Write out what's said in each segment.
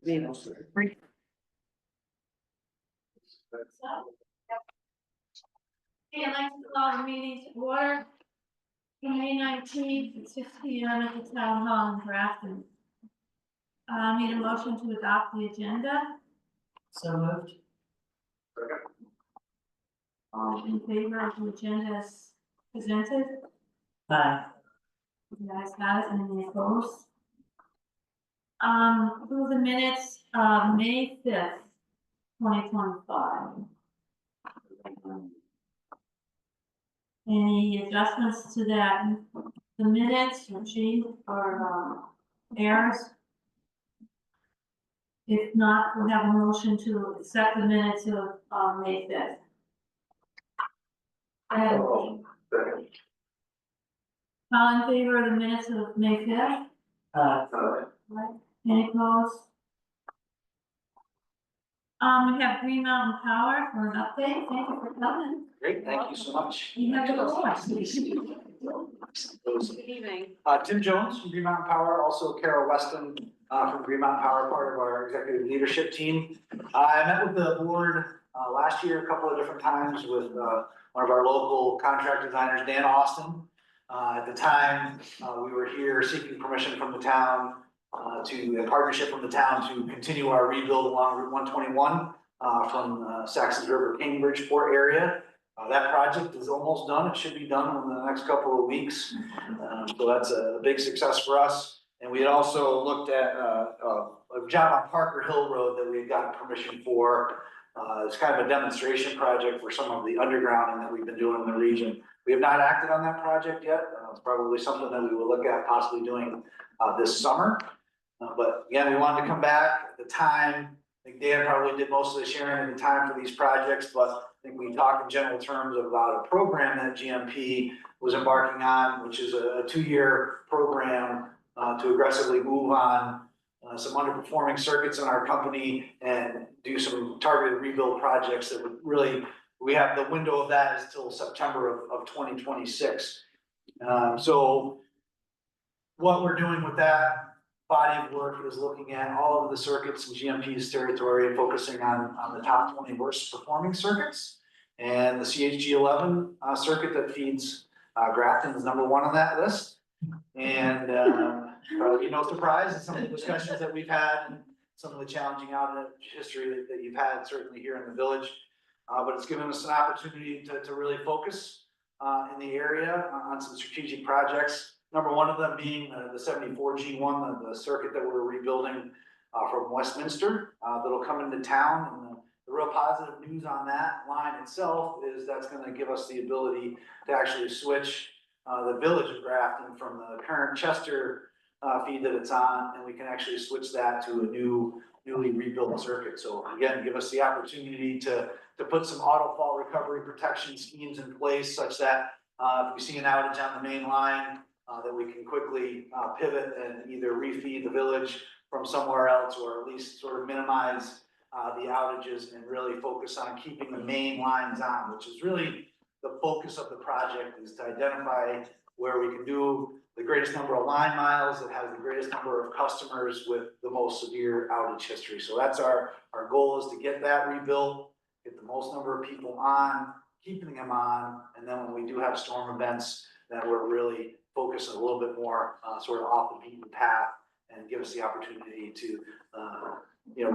Okay, I'd like to call the meeting to order. May 19th at 6 p.m. at the Town Hall in Grafton. Need a motion to adopt the agenda. So moved. All in favor of the agenda as presented? Aye. You guys have it, any opposed? Approve the minutes of May 5th, 2025. Any adjustments to that, the minutes or change or errors? If not, we'll have a motion to accept the minutes of May 5th. All in favor of the minutes of May 5th? Right. Any opposed? We have Green Mountain Power for an update. Thank you for coming. Great, thank you so much. You have the floor. Good evening. Tim Jones from Green Mountain Power, also Carol Weston from Green Mountain Power, part of our executive leadership team. I met with the board last year a couple of different times with one of our local contract designers, Dan Austin. At the time, we were here seeking permission from the town a partnership from the town to continue our rebuild along Route 121 from Saxons River, Cambridgeport area. That project is almost done. It should be done in the next couple of weeks. So that's a big success for us. And we had also looked at a job on Parker Hill Road that we had gotten permission for. It's kind of a demonstration project for some of the undergrounding that we've been doing in the region. We have not acted on that project yet. It's probably something that we will look at possibly doing this summer. But again, we wanted to come back at the time. I think Dan probably did most of the sharing at the time for these projects, but I think we talked in general terms about a program that GMP was embarking on, which is a 2-year program to aggressively move on some underperforming circuits in our company and do some targeted rebuild projects that would really, we have the window of that is till September of 2026. So what we're doing with that body of work is looking at all of the circuits in GMP's territory and focusing on the top 20 worst performing circuits. And the CHG11 circuit that feeds Grafton is number 1 on that list. And probably no surprise in some of the discussions that we've had and some of the challenging outage history that you've had certainly here in the village. But it's given us an opportunity to really focus in the area on some strategic projects. Number 1 of them being the 74G1, the circuit that we're rebuilding from Westminster that'll come into town. And the real positive news on that line itself is that's going to give us the ability to actually switch the village of Grafton from the current Chester feed that it's on, and we can actually switch that to a newly rebuilt circuit. So again, give us the opportunity to put some auto fault recovery protection schemes in place such that if we see an outage on the main line, that we can quickly pivot and either refeed the village from somewhere else or at least sort of minimize the outages and really focus on keeping the main lines on, which is really the focus of the project, is to identify where we can do the greatest number of line miles that has the greatest number of customers with the most severe outage history. So that's our goal, is to get that rebuilt, get the most number of people on, keeping them on, and then when we do have storm events, then we're really focusing a little bit more sort of off the beaten path and give us the opportunity to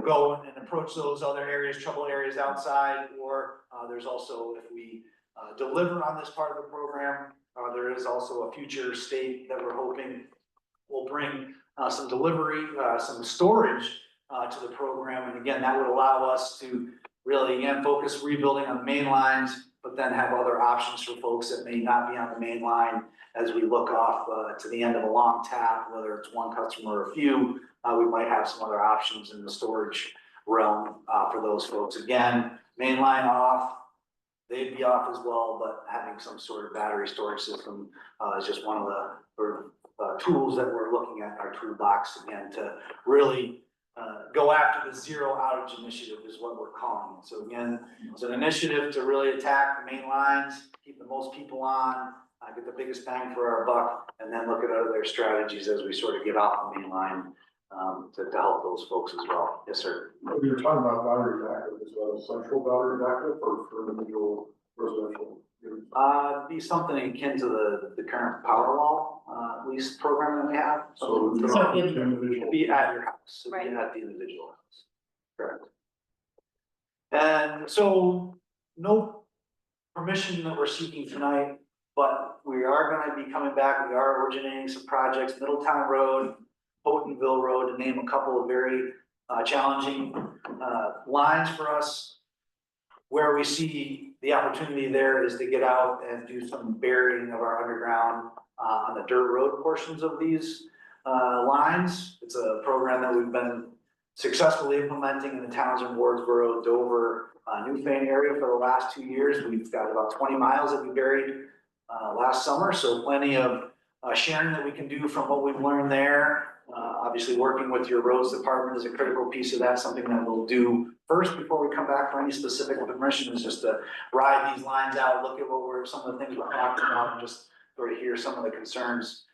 go and approach those other areas, trouble areas outside, or there's also, if we deliver on this part of the program, there is also a future state that we're hoping will bring some delivery, some storage to the program. And again, that would allow us to really, again, focus rebuilding on the main lines, but then have other options for folks that may not be on the main line as we look off to the end of a long tap, whether it's one customer or a few. We might have some other options in the storage realm for those folks. Again, main line off, they'd be off as well, but having some sort of battery storage system is just one of the tools that we're looking at in our toolbox, again, to really go after the zero outage initiative is what we're calling it. So again, it's an initiative to really attack the main lines, keep the most people on, get the biggest bang for our buck, and then look at other strategies as we sort of get off the main line to help those folks as well. Yes, sir. You were talking about battery backup as well, central battery backup or for individual residential units? Be something akin to the current Powerwall, lease program that we have. So So so if- individual. It'd be at your house, it'd be Right. at the individual house. Correct. And so, no permission that we're seeking tonight, but we are gonna be coming back, we are originating some projects, Middletown Road, Houghtonville Road, to name a couple of very challenging lines for us. Where we see the opportunity there is to get out and do some burying of our underground on the dirt road portions of these lines. It's a program that we've been successfully implementing in the towns of Wardsboro, Dover, Newfane area for the last 2 years. We've got about 20 miles that we buried last summer, so plenty of sharing that we can do from what we've learned there. Obviously, working with your roads department is a critical piece of that, something that we'll do first before we come back for any specific permission, is just to ride these lines out, look at some of the things we're talking about, and just sort of hear some of the concerns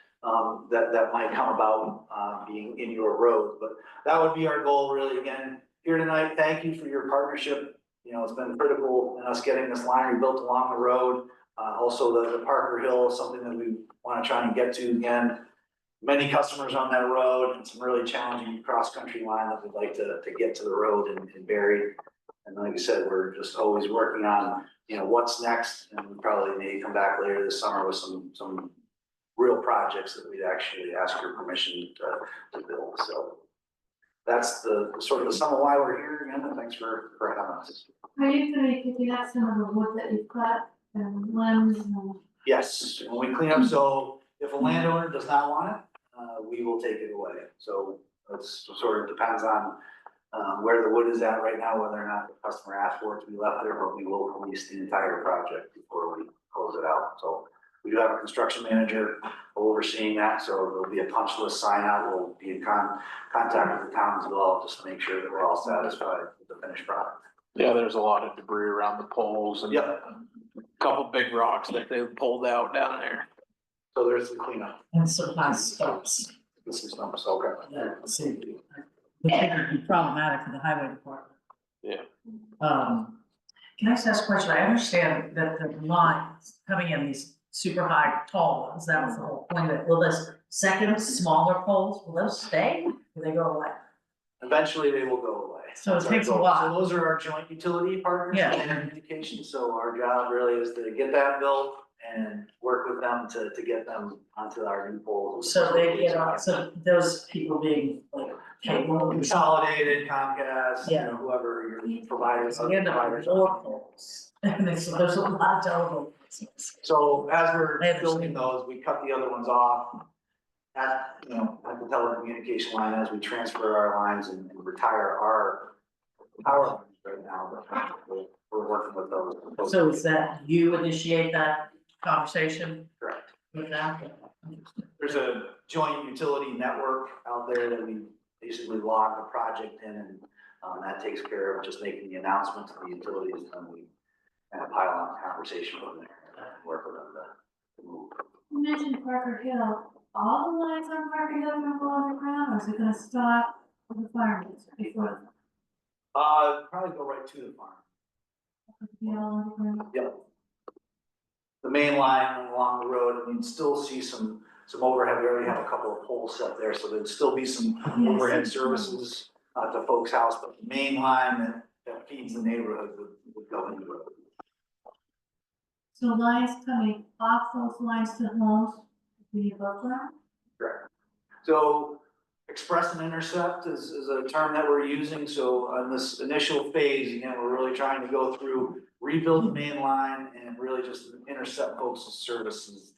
that might come about being in your road. But that would be our goal, really. Again, here tonight, thank you for your partnership. You know, it's been critical in us getting this line rebuilt along the road. Also, the Parker Hill, something that we want to try and get to again. Many customers on that road, and some really challenging cross-country line that we'd like to get to the road and bury. And like I said, we're just always working on, you know, what's next, and we probably may come back later this summer with some real projects that we'd actually ask your permission to build. So that's the sort of the sum of why we're here again, and thanks for having us. Are you gonna be picking up some of the wood that you've cut and limbs and? Yes, when we clean up, so if a landowner does not want it, we will take it away. So it's sort of depends on where the wood is at right now, whether or not the customer asks for it to be left there, but we will release the entire project before we close it out. So we do have a construction manager overseeing that, so there'll be a punch list sign out. We'll be in contact with the town as well, just to make sure that we're all satisfied with the finished product. Yeah, there's a lot of debris around the poles and Yep, a couple big rocks that they pulled out down there. so there's the cleanup. And some nice stops. This is number, so okay. That seem to be problematic for the highway department. Yeah. Can I just ask a question? I understand that the lines coming in, these super high, tall ones, that was the whole point of it. Will this second, smaller poles, will those stay? Will they go away? Eventually, they will go away. So it That's our takes a goal. while. So those are our joint utility partners. Yeah. And communication, so our job really is to get that built and work with them to get them onto our new poles. So they get on, so those people being like cable. Consolidated, Comcast, you Yeah. know, whoever your providers. So we end up with more poles. And there's a lot of telephone. So as we're I understand. building those, we cut the other ones off. At, you know, at the telecommunication line, as we transfer our lines and retire our power lines right now, but we're working with those. So is that you initiate that conversation Correct. with them? There's a joint utility network out there that we basically log the project in, and that takes care of just making the announcement to the utilities, and we kind of pile on conversation from there, and work with them to move. You mentioned Parker Hill, all the lines on Parker Hill are gonna go underground, or is it gonna stop with the fireworks before? Probably go right to the farm. Be all underground? Yep. The main line along the road, and you'd still see some overhead. We already have a couple of poles set there, so there'd still be some overhead services to folks' house, but the main line that feeds the neighborhood would go into it. So lines coming off those lines to homes, be above ground? Correct. So express and intercept is a term that we're using. So on this initial phase, again, we're really trying to go through, rebuild the main line and really just intercept folks' services,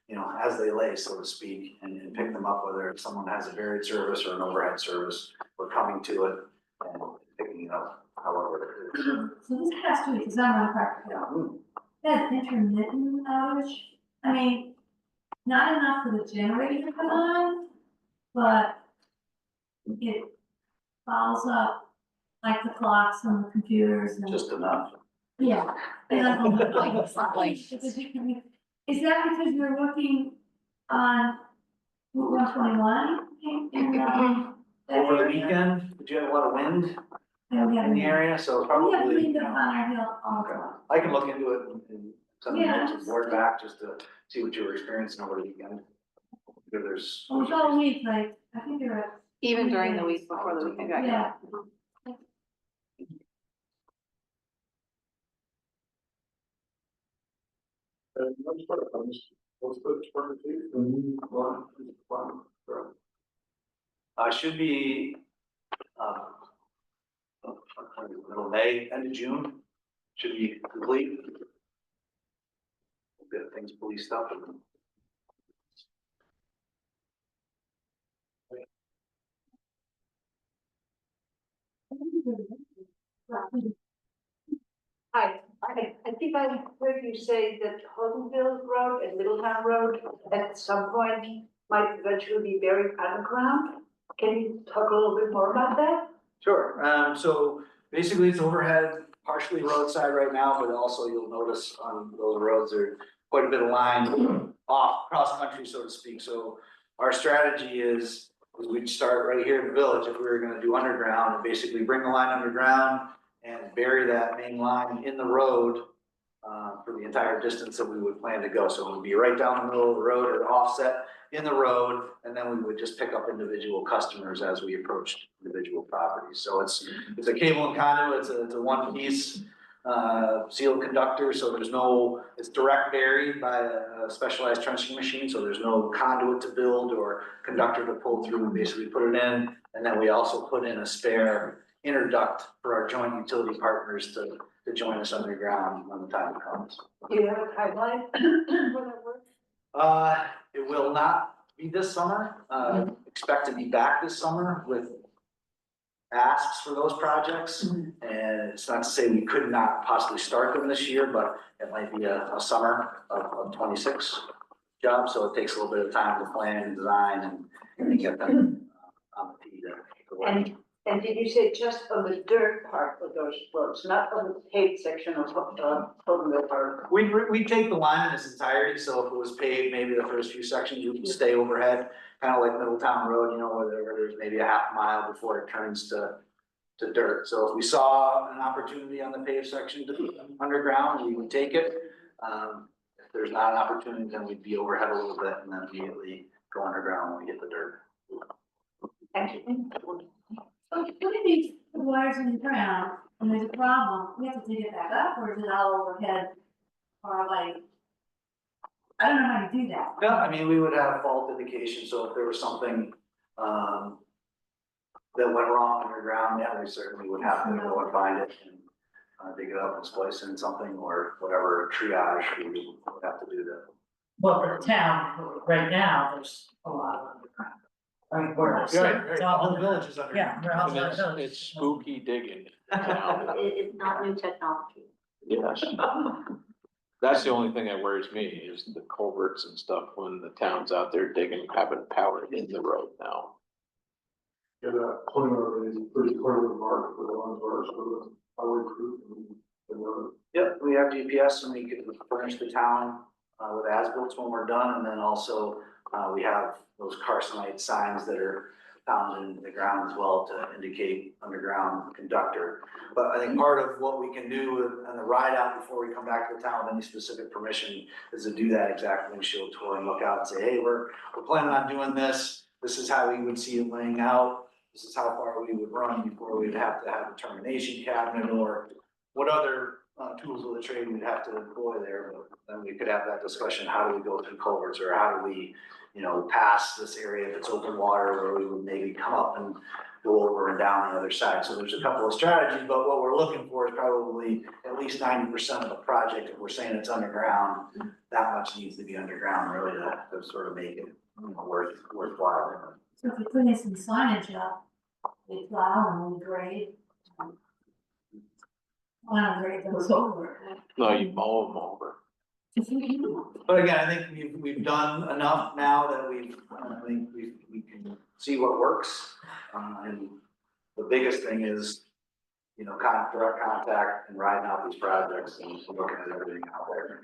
you know, as they lay, so to speak, and pick them up, whether someone has a buried service or an overhead service. We're coming to it and picking it up however it is. So this past week, because I'm on Parker Hill, that intermittent outage, I mean, not enough for the generator to come on, but it follows up like the clocks and the computers and. Just enough. Yeah. And I'm like, It's not like- is that because you're working on Route 121 in over the weekend, did you have a lot of wind Yeah, we in the have, area? So we have probably, cleaned up on our hill also. I can look into it and send the Yeah. notes and board back just to see what you were experiencing over the weekend. If there's. Well, it's all week, like, I think you're at. Even during the Weekends. week before the weekend got here. Yeah. Let's put it 28th, and you want to plan, right? Should be, middle of May, end of June, should be complete. We'll get things policed up and. Hi, I think I heard you say that Holdenville Road and Middletown Road at some point might eventually be buried underground. Can you talk a little bit more about that? Sure, so basically it's overhead, partially roadside right now, but also you'll notice on those roads, there's quite a bit of line off, cross country, so to speak. So our strategy is we'd start right here in the village if we were gonna do underground and basically bring the line underground and bury that main line in the road for the entire distance that we would plan to go. So it would be right down the middle of the road or offset in the road, and then we would just pick up individual customers as we approached individual properties. So it's a cable and conduit, it's a one piece sealed conductor, so it's direct buried by a specialized trenching machine, so there's no conduit to build or conductor to pull through. We basically put it in, and then we also put in a spare interduct for our joint utility partners to join us underground when the time comes. Do you have a timeline for that work? It will not be this summer. Expect to be back this summer with asks for those projects. And it's not to say we could not possibly start them this year, but it might be a summer of 26 job. So it takes a little bit of time to plan and design and get them on the tee to work. And did you say just on the dirt part of those roads, not on the paved section of Holdenville Park? We take the line in its entirety, so if it was paved, maybe the first few sections would stay overhead, kind of like Middletown Road, you know, where there's maybe a half mile before it turns to dirt. So if we saw an opportunity on the paved section to be underground, we would take it. If there's not an opportunity, then we'd be overhead a little bit and then immediately go underground when we get the dirt. Thank you. So putting these wires in the ground, and there's a problem, we have to dig it back up, or is it all overhead? Or like, I don't know how to do that. No, I mean, we would have fault indication, so if there was something, that went wrong underground, yeah, we certainly would have to go and find it and dig it up and splice in something or whatever triage we would have to do that. Well, for the town, right now, there's a lot of underground. I mean, we're, it's all All the underground. villages under. Yeah, we're all And underground. it's spooky digging now. It's not new technology. Yes. That's the only thing that worries me is the culverts and stuff when the town's out there digging, having power in the road now. Yeah, that corner is pretty clearly marked for the ones where it's for the highway crew and the other. Yep, we have GPS and we can furnish the town with as-built when we're done, and then also we have those carcinite signs that are found in the ground as well to indicate underground conductor. But I think part of what we can do on the ride out before we come back to the town with any specific permission is to do that exact windshield tour and look out and say, hey, we're planning on doing this. This is how we would see it laying out. This is how far we would run before we'd have to have a termination cabinet or what other tools of the trade we'd have to employ there. But then we could have that discussion, how do we go through culverts, or how do we, pass this area if it's open water, where we would maybe come up and go over and down the other side. So there's a couple of strategies, but what we're looking for is probably at least 90% of the project. If we're saying it's underground, that much needs to be underground really to sort of make it worthwhile. So if you put in some signage up, we plow and we grade. Well, grade those over. No, you mow them over. But again, I think we've done enough now that I think we can see what works. And the biggest thing is, direct contact and riding out these projects and looking at everything out there.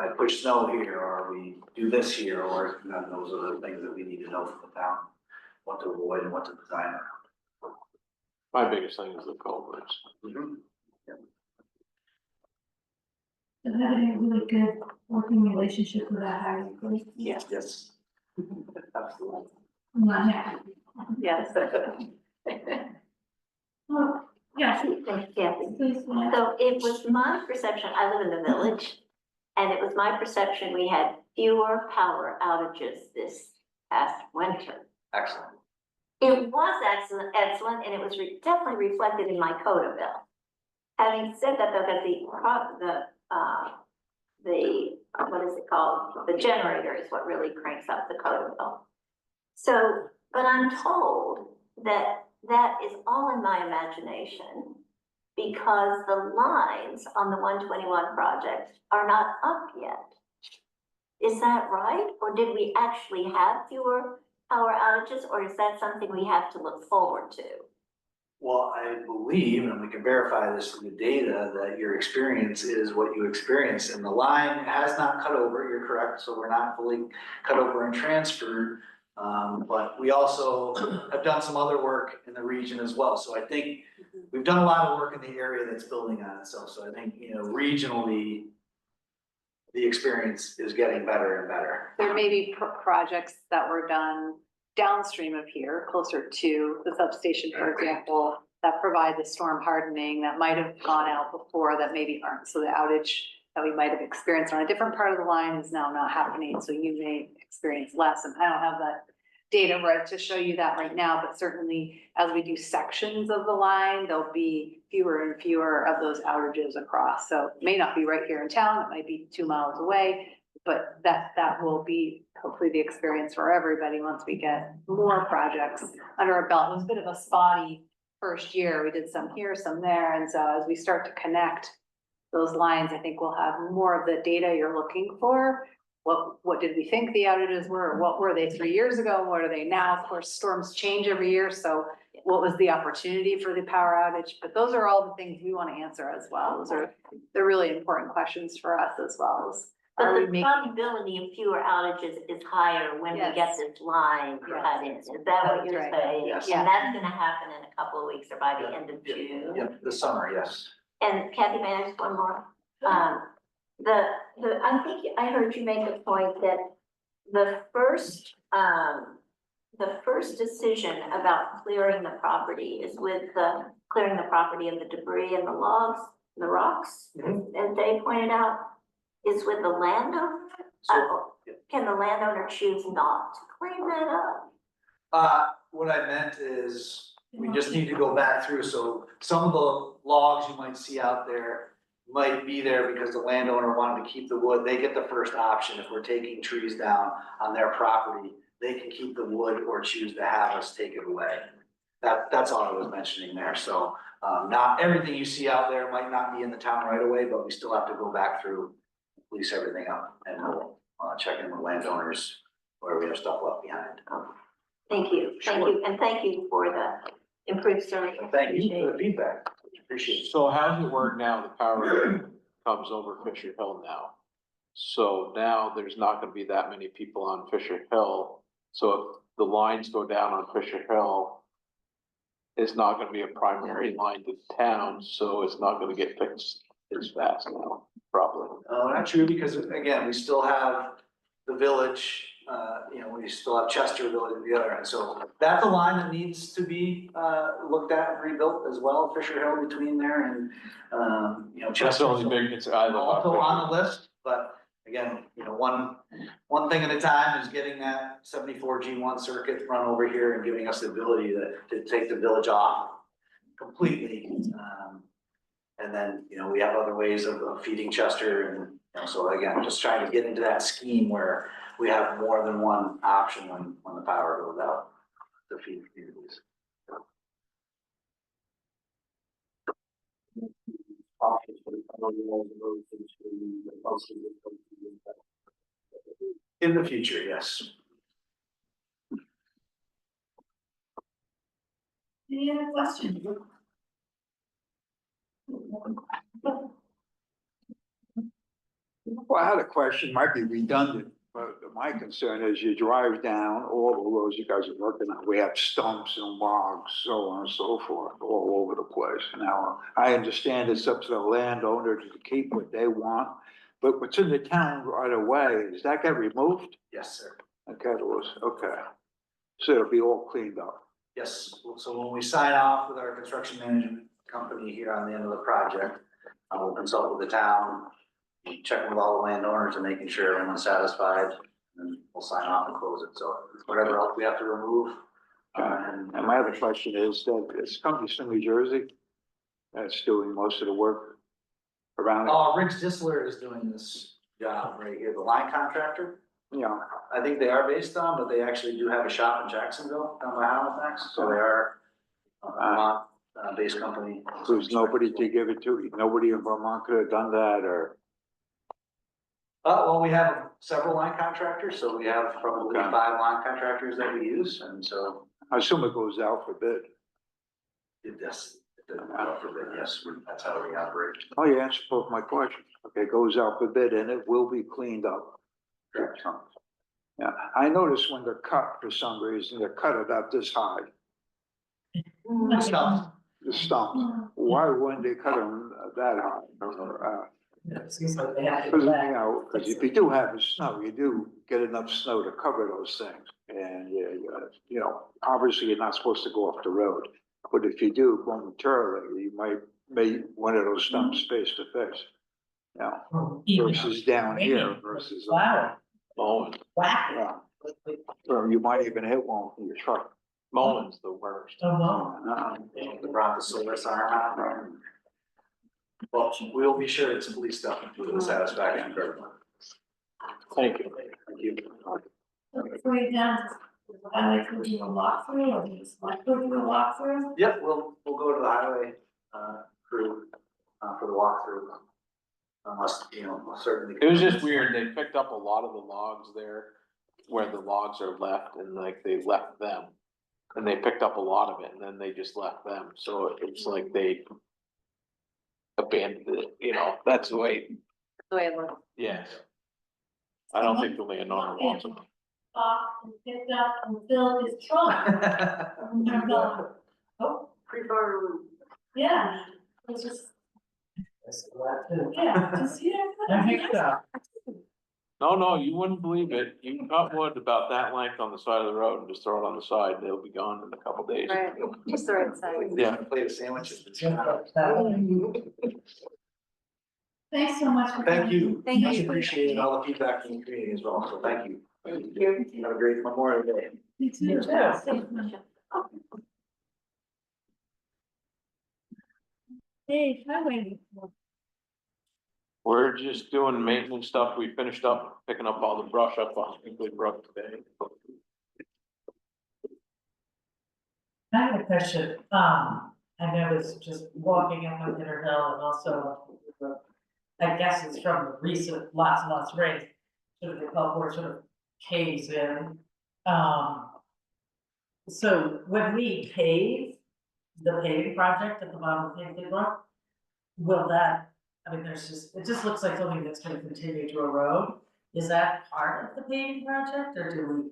I push snow here, or we do this here, or those are the things that we need to know from the town what to avoid and what to design My biggest thing is the culverts. around. So having a really good working relationship with that highway crew. Yeah. Yes. Absolutely. I'm not happy. Yes. Oh, yeah, Thanks, Kathy. please, yeah. So it was my perception, I live in the village, and it was my perception we had fewer power outages this past winter. Excellent. It was excellent, and it was definitely reflected in my quota bill. Having said that, though, that what is it called? The generator is what really cranks up the quota bill. So, but I'm told that that is all in my imagination because the lines on the 121 project are not up yet. Is that right? Or did we actually have fewer power outages, or is that something we have to look forward to? Well, I believe, and we can verify this through the data, that your experience is what you experience, and the line has not cut over, you're correct, so we're not fully cut over and transferred. But we also have done some other work in the region as well, so I think we've done a lot of work in the area that's building on itself, so I think, you know, regionally, the experience is getting better and better. There may be projects that were done downstream of here, closer to the substation, for example, that provide the storm hardening that might have gone out before that maybe aren't. So the outage that we might have experienced on a different part of the line is now not happening. So you may experience less. And I don't have that data right to show you that right now, but certainly as we do sections of the line, there'll be fewer and fewer of those outages across. So it may not be right here in town, it might be 2 miles away, but that will be hopefully the experience for everybody once we get more projects under our belt. It was a bit of a spotty first year. We did some here, some there. And so as we start to connect those lines, I think we'll have more of the data you're looking for. What did we think the outages were? What were they 3 years ago? What are they now? Of course, storms change every year. So what was the opportunity for the power outage? But those are all the things we want to answer as well. They're really important questions for us as well. But the probability of fewer outages is higher when we get Yes. this line Yes. cut in. Is that what you're That's right. saying? Yes. And that's gonna happen in a couple of weeks or by the end of June. Yep, this summer, yes. And Kathy, may I ask one more? I think I heard you make a point that the first decision about clearing the property is with clearing the property of the debris and the logs, the rocks, as they pointed out, is with the landowner? So, Can the landowner choose not to clean that up? what I meant is, we just need to go back through, so some of the logs you might see out there might be there because the landowner wanted to keep the wood, they get the first option, if we're taking trees down on their property, they can keep the wood or choose to have us take it away. That's all I was mentioning there, so, not everything you see out there might not be in the town right away, but we still have to go back through, police everything up, and we'll, check in with landowners where we have stuff left behind. Thank you, and thank you for the improved service. Thank you for the feedback, appreciate it. So how does it work now? The power comes over Fisher Hill now. So now there's not gonna be that many people on Fisher Hill. So if the lines go down on Fisher Hill, it's not gonna be a primary line to town, so it's not gonna get fixed as fast now, probably. Not true, because again, we still have the village, we still have Chester Village at the other end, so that's a line that needs to be, looked at and rebuilt as well, Fisher Hill between there and, That's Chester. the only big concern I live Also on on. the list, but again, one thing at a time is getting that 74 G1 circuit run over here and giving us the ability to take the village off completely. And then, we have other ways of feeding Chester and, so again, just trying to get into that scheme where we have more than one option when the power goes out to feed communities. In the future, yes. Any other questions? Well, I had a question, might be redundant. but my concern is you drive down all the roads you guys are working on, we have stumps and logs, so on and so forth, all over the place. Now, I understand it's up to the landowner to keep what they want, but what's in the town right away, does that get removed? Yes, sir. Okay, it was, okay. So it'll be all cleaned up. Yes, so when we sign off with our construction management company here on the end of the project, we'll consult with the town, check with all the landowners and making sure everyone's satisfied, and we'll sign off and close it, so whatever else we have to remove. And my other question is that it's company from New Jersey that's doing most of the work around it. Riggs Disler is doing this job right here, the line contractor. Yeah, I think they are based on, but they actually do have a shop in Jacksonville, down by Halifax, so they are a Vermont based company. there's nobody to give it to, nobody in Vermont could have done that, or, Well, we have several line contractors, so we have probably Okay. 5 line contractors that we use, and so I assume it goes out for bid. it does, yes, that's how we operate. Oh, you answered both my questions. Okay, it goes out for bid and it will be cleaned up. Correct. Yeah, I noticed when they're cut, for some reason, they're cut about this high, Stumps. the stumps. Why wouldn't they cut them that high? Yeah, it seems like they have to Because, go you back. know, because if you do have the snow, you do get enough snow to cover those things. And, you know, obviously you're not supposed to go off the road. But if you do momentarily, you might make one of those stumps face to face. Yeah, Even versus down here raining, versus. Wow, Mowing, whack. Yeah, or you might even hit one with your truck. mowing's the worst. Oh, wow. The brontosaurus arm out. Well, we'll be sure it's police stuff to the satisfaction of everyone. Thank you. Thank you. Before you done, I like to do a walkthrough, or do you select to do a walkthrough? Yep, we'll go to the highway, crew, for the walkthrough. Unless, you know, certainly. It was just weird, they picked up a lot of the logs there, where the logs are left, and like they left them. And they picked up a lot of it, and then they just left them, so it's like they abandoned it, you know, that's the way, The way it looks. yes. I don't think the landowner wants them. And picked up and filled his trunk. And they're going, oh, yeah, it's just, yeah, to see it. I think so. No, you wouldn't believe it, you can cut wood about that length on the side of the road and just throw it on the side, and it'll be gone in a couple days. Right, just the right size. Yeah. Plate of sandwiches. Thanks so much. for Thank coming. you. Thank Much you. appreciated all the feedback from the community as well, so thank you. Have a great Memorial Day. You too. You too. Safe. Hey, highway. We're just doing maintenance stuff, we finished up, picking up all the brush up on Hinkley Brook today. I have a question, I noticed just walking up on Bitter Hill and also, I guess it's from the recent lots and lots of rain, sort of the culvert sort of caves in. So when we pave the paving project at the bottom of Hinkley Brook, will that, I mean, there's just, it just looks like something that's gonna continue to erode. Is that part of the paving project, or do we,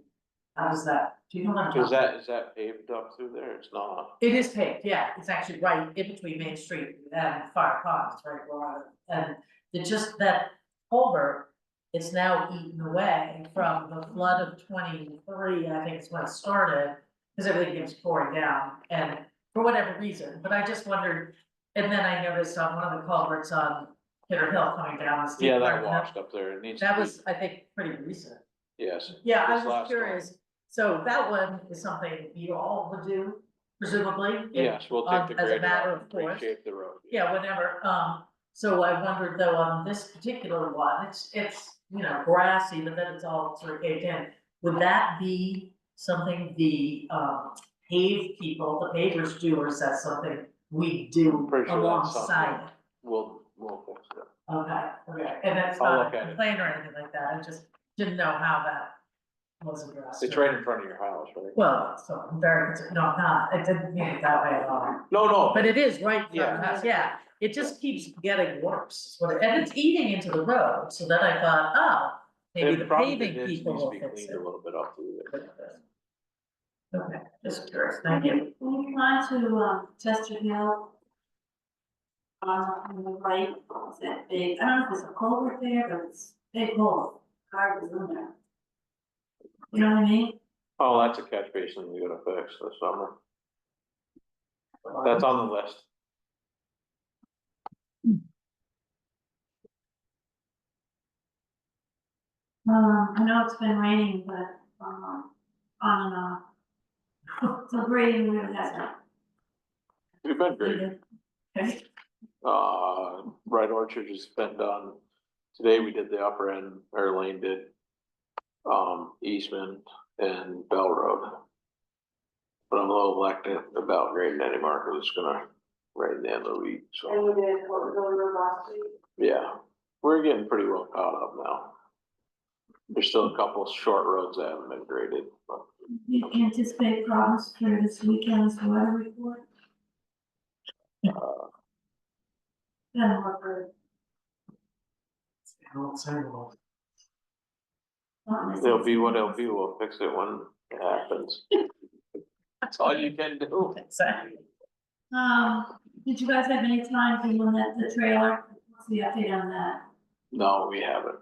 how does that, do you know what I'm talking about? Is that paved up through there? It's not. It is paved, yeah, it's actually right in between Main Street and Fire Ponds, right, and it just, that culvert, it's now eaten away from the flood of 23, I think is when it started, because everything keeps pouring down, and for whatever reason, but I just wondered, and then I noticed on one of the culverts on Bitter Hill coming down the steep. Yeah, part that of the- washed up there, it needs to That be- was, I think, pretty recent. Yes. Yeah, I This was last curious, so that one is something you all would do, presumably? if- Yes, we'll take the as a grader matter out of and course. reshape the road. Yeah, whenever, so I wondered though, on this particular one, it's, you know, grassy, but then it's all sort of caved in. Would that be something the, pave people, the pavers do, or is that something we do Pretty sure that's something. alongside it? We'll fix it. Okay, and that's I'll not look a at it. complaint or anything like that, I just didn't know how that was addressed. It's right in front of your house, right? Well, so I'm very, no, I'm not, I didn't mean it that way at all. No, But it is right in front of the Yeah. house, yeah, it just keeps getting worse, and it's eating into the road, so then I thought, oh, maybe It the probably paving needs people to will be fix cleaned it. a little bit up through there. Okay, just curious, thank you. When you fly to, Chester Hill, on the right, it's that big, I don't know if it's a culvert there, but it's big hole, cars in there. You know what I mean? Oh, that's a catch basin we gotta fix this summer. That's on the list. I know it's been raining, but, on and off. So grading really hasn't. We've been great. Okay. Right Orchard has been done. Today we did the upper end, or Lane did, Eastman and Bell Road. But I'm a little elected about grading anymore, cause it's gonna rain the end of the week, so, And we did what was over last week. yeah. We're getting pretty well caught up now. There's still a couple of short roads that haven't been graded, but You anticipate problems for this weekend's weather report? Then what for? it'll be what it'll be, we'll fix it when it happens. That's all you can do. Exactly. Did you guys have any time for when the trailer, what's the update on that? No, we haven't.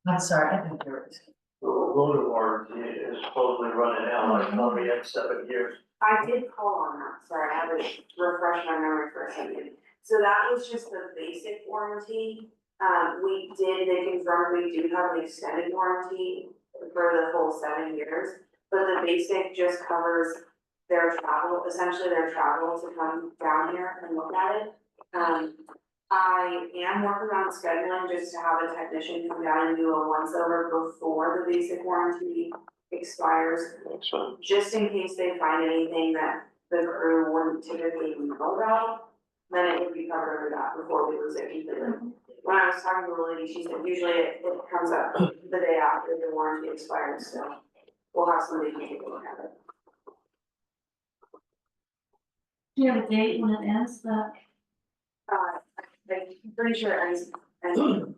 I'm sorry, I didn't hear it. The loader warranty is supposedly running out, like probably at 7 years. I did call on that, sorry, I had to refresh my memory for a second. So that was just the basic warranty. They confirmed we do have an extended warranty for the full 7 years. But the basic just covers their travel, essentially their travel to come down here and look at it. I am working on scheduling just to have a technician come down and do a once over before the basic warranty expires. Makes sense. Just in case they find anything that the crew wouldn't typically know about, then it would be covered under that before we lose it completely. When I was talking to the lady, she said usually it comes up the day after the warranty expires, so we'll have somebody take a look at it. Do you have a date when it ends, I'm pretty sure it ends.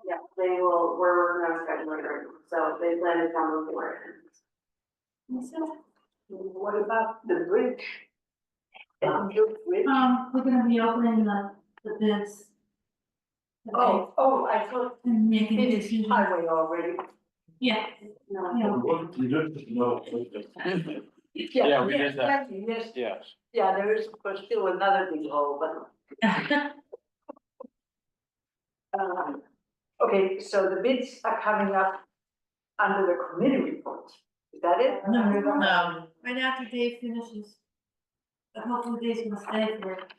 Yeah, we're working on scheduling right now, so they plan to come before it ends. What about the bridge? And your bridge? we're gonna be opening the bids. Oh, I thought And you making a finished decision. highway already. Yeah, No. yeah. What you did, no. Yeah, we did that. Yes, Yes. yeah, there is, but still another big hole, but. Okay, so the bids are coming up under the committee report, is that it? No, Right after Dave finishes. But hopefully Dave's gonna stay for it.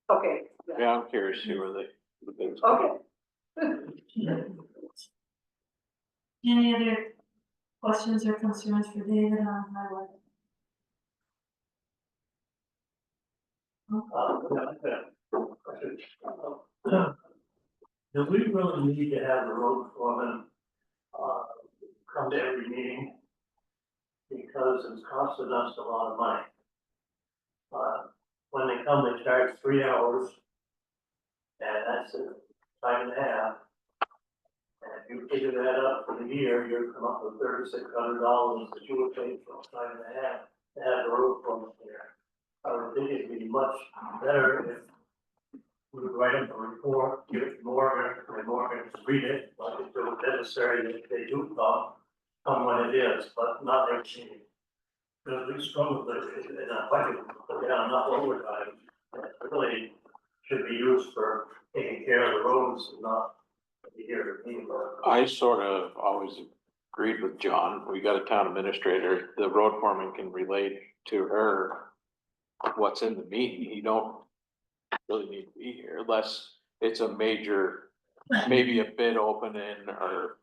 Okay, Yeah, I'm curious to see where the things. okay. Any other questions or concerns for David on highway? Do we really need to have the road foreman, come to every meeting? Because it's costing us a lot of money. When they come, they charge 3 hours. And that's a time and a half. And if you figure that up for the year, you're come up with $3,600 that you would pay for a time and a half to have the road foreman here. I would think it'd be much better if we would write up a report, give it to Morgan, and Morgan can read it, like it's so necessary that they do come when it is, but not every meeting. Because we struggle with it in a budget, put down enough overtime, that really should be used for taking care of the roads and not be here to meet. I sort of always agreed with John. We got a town administrator, the road foreman can relate to her what's in the meeting. You don't really need to be here unless it's a major, maybe a bid opening or,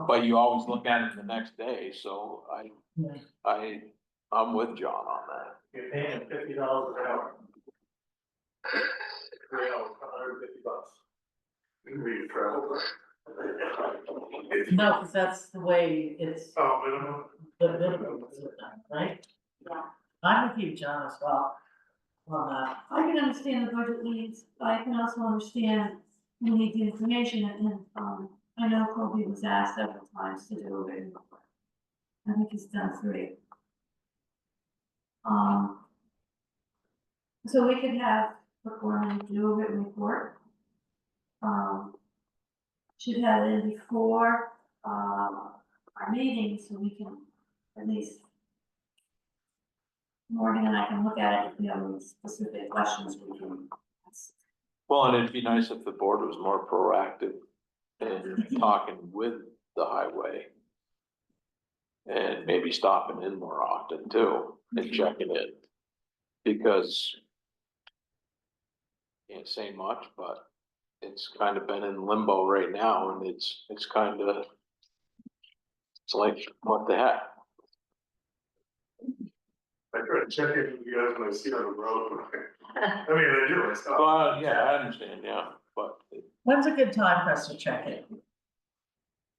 but you always look at it the next day, so I'm with John on that. You're paying $50 an hour. 3 hours, $150. We can read your travel. No, because that's the way it's, Oh, minimum. the minimum, right? Yeah. I'm with you, John, as well, on that. I can understand the budget needs, but I can also understand we need the information I know Colby was asked several times to do it. I think he's done 3. So we could have the foreman do a written report. Should have it in before, our meeting, so we can at least Morgan and I can look at it if we have any specific questions we can ask. Well, and it'd be nice if the board was more proactive in talking with the highway. And maybe stopping in more often too, and checking in. Because can't say much, but it's kind of been in limbo right now, and it's kind of, it's like, what the heck? I try to check in with you guys when I see you on the road. I mean, I do, I stop. Well, yeah, I understand, yeah, but When's a good time for us to check in?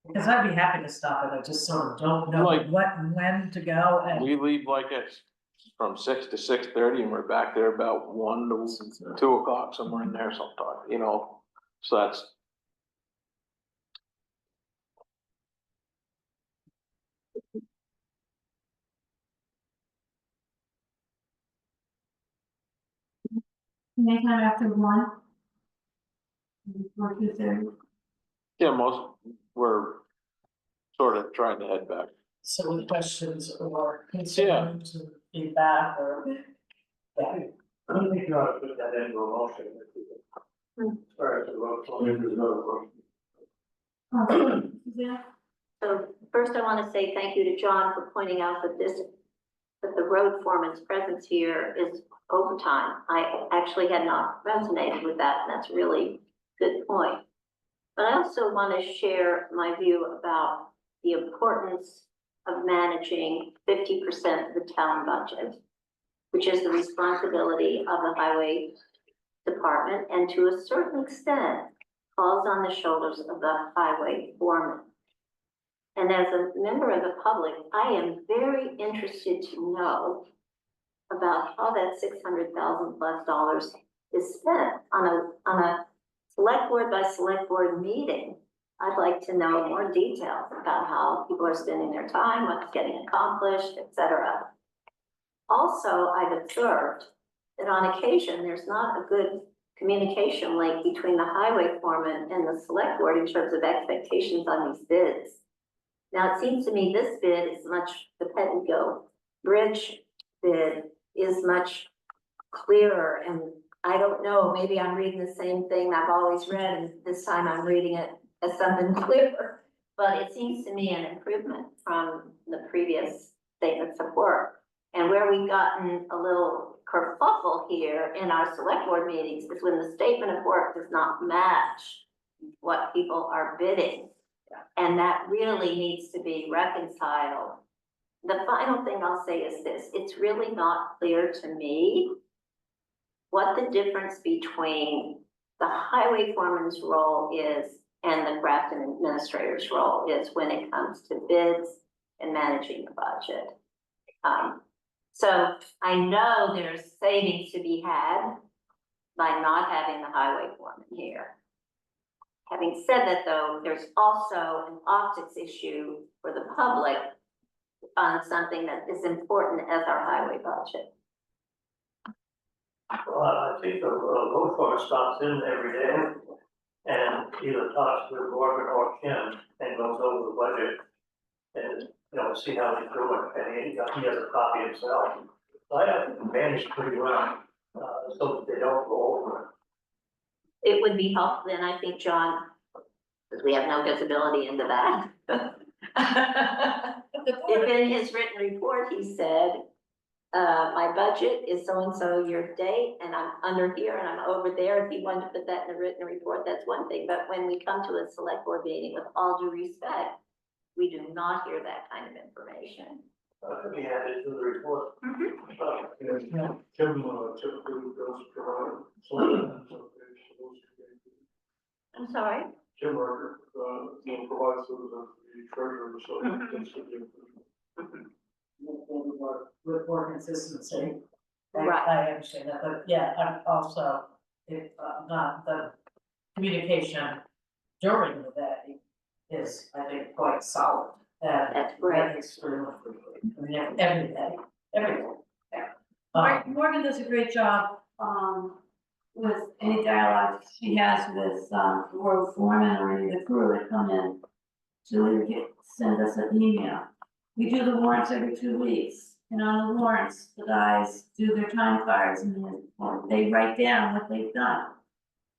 Because I'd be happy to stop it, I just sort of don't know Like- what and when to go and. we leave like it's from 6 to 6:30, and we're back there about 1 to 2 o'clock, somewhere in there sometime, you know, so that's. Anytime after 1. Before 2:30. Yeah, we're sort of trying to head back. So with questions or concerns and feedback or. Yeah. I don't think you ought to put that into a motion. All right, so we'll into another motion. Suzanne? So first I want to say thank you to John for pointing out that that the road foreman's presence here is overtime. I actually had not resonated with that, and that's a really good point. But I also want to share my view about the importance of managing 50% of the town budget, which is the responsibility of the highway department, and to a certain extent falls on the shoulders of the highway foreman. And as a member of the public, I am very interested to know about how that $600,000+ is spent on a select board by select board meeting. I'd like to know more details about how people are spending their time, what's getting accomplished, et cetera. Also, I've observed that on occasion, there's not a good communication link between the highway foreman and the select board in terms of expectations on these bids. Now, it seems to me this bid is the Pettigo Bridge bid is much clearer, and I don't know, maybe I'm reading the same thing I've always read, and this time I'm reading it as something clearer. But it seems to me an improvement from the previous statements of work. And where we've gotten a little kerfuffle here in our select board meetings is when the statement of work does not match what people are bidding. And that really needs to be reconciled. The final thing I'll say is this: it's really not clear to me what the difference between the highway foreman's role is and the Grafton administrator's role is when it comes to bids and managing the budget. So I know there's savings to be had by not having the highway foreman here. Having said that, though, there's also an optics issue for the public on something that is important as our highway budget. Well, I think the road foreman stops in every day and either talks with Morgan or Kim and goes over the budget and, see how he's doing, and he has a copy himself. So I think he managed pretty well, so that they don't go over it. It would be helpful, and I think, John, because we have no visibility into that. If in his written report, he said, my budget is so-and-so year to date, and I'm under here and I'm over there. If he wanted to put that in a written report, that's one thing. But when we come to a select board meeting, with all due respect, we do not hear that kind of information. He had it in the report. Kim, typically goes to, so I'm sorry? Jim Marker, provides the treasurer, so that's good. With more consistency. Right. I understand that, but yeah, I'm also, if, not the communication during the day is, I think, quite solid. That's great. Extremely frequent, I mean, every day, yeah. Morgan does a great job, with any dialogue she has with, the road foreman or any of the crew that come in. Send us an email. We do the warrants every 2 weeks, and on the warrants, the guys do their time cards and then, they write down what they've done.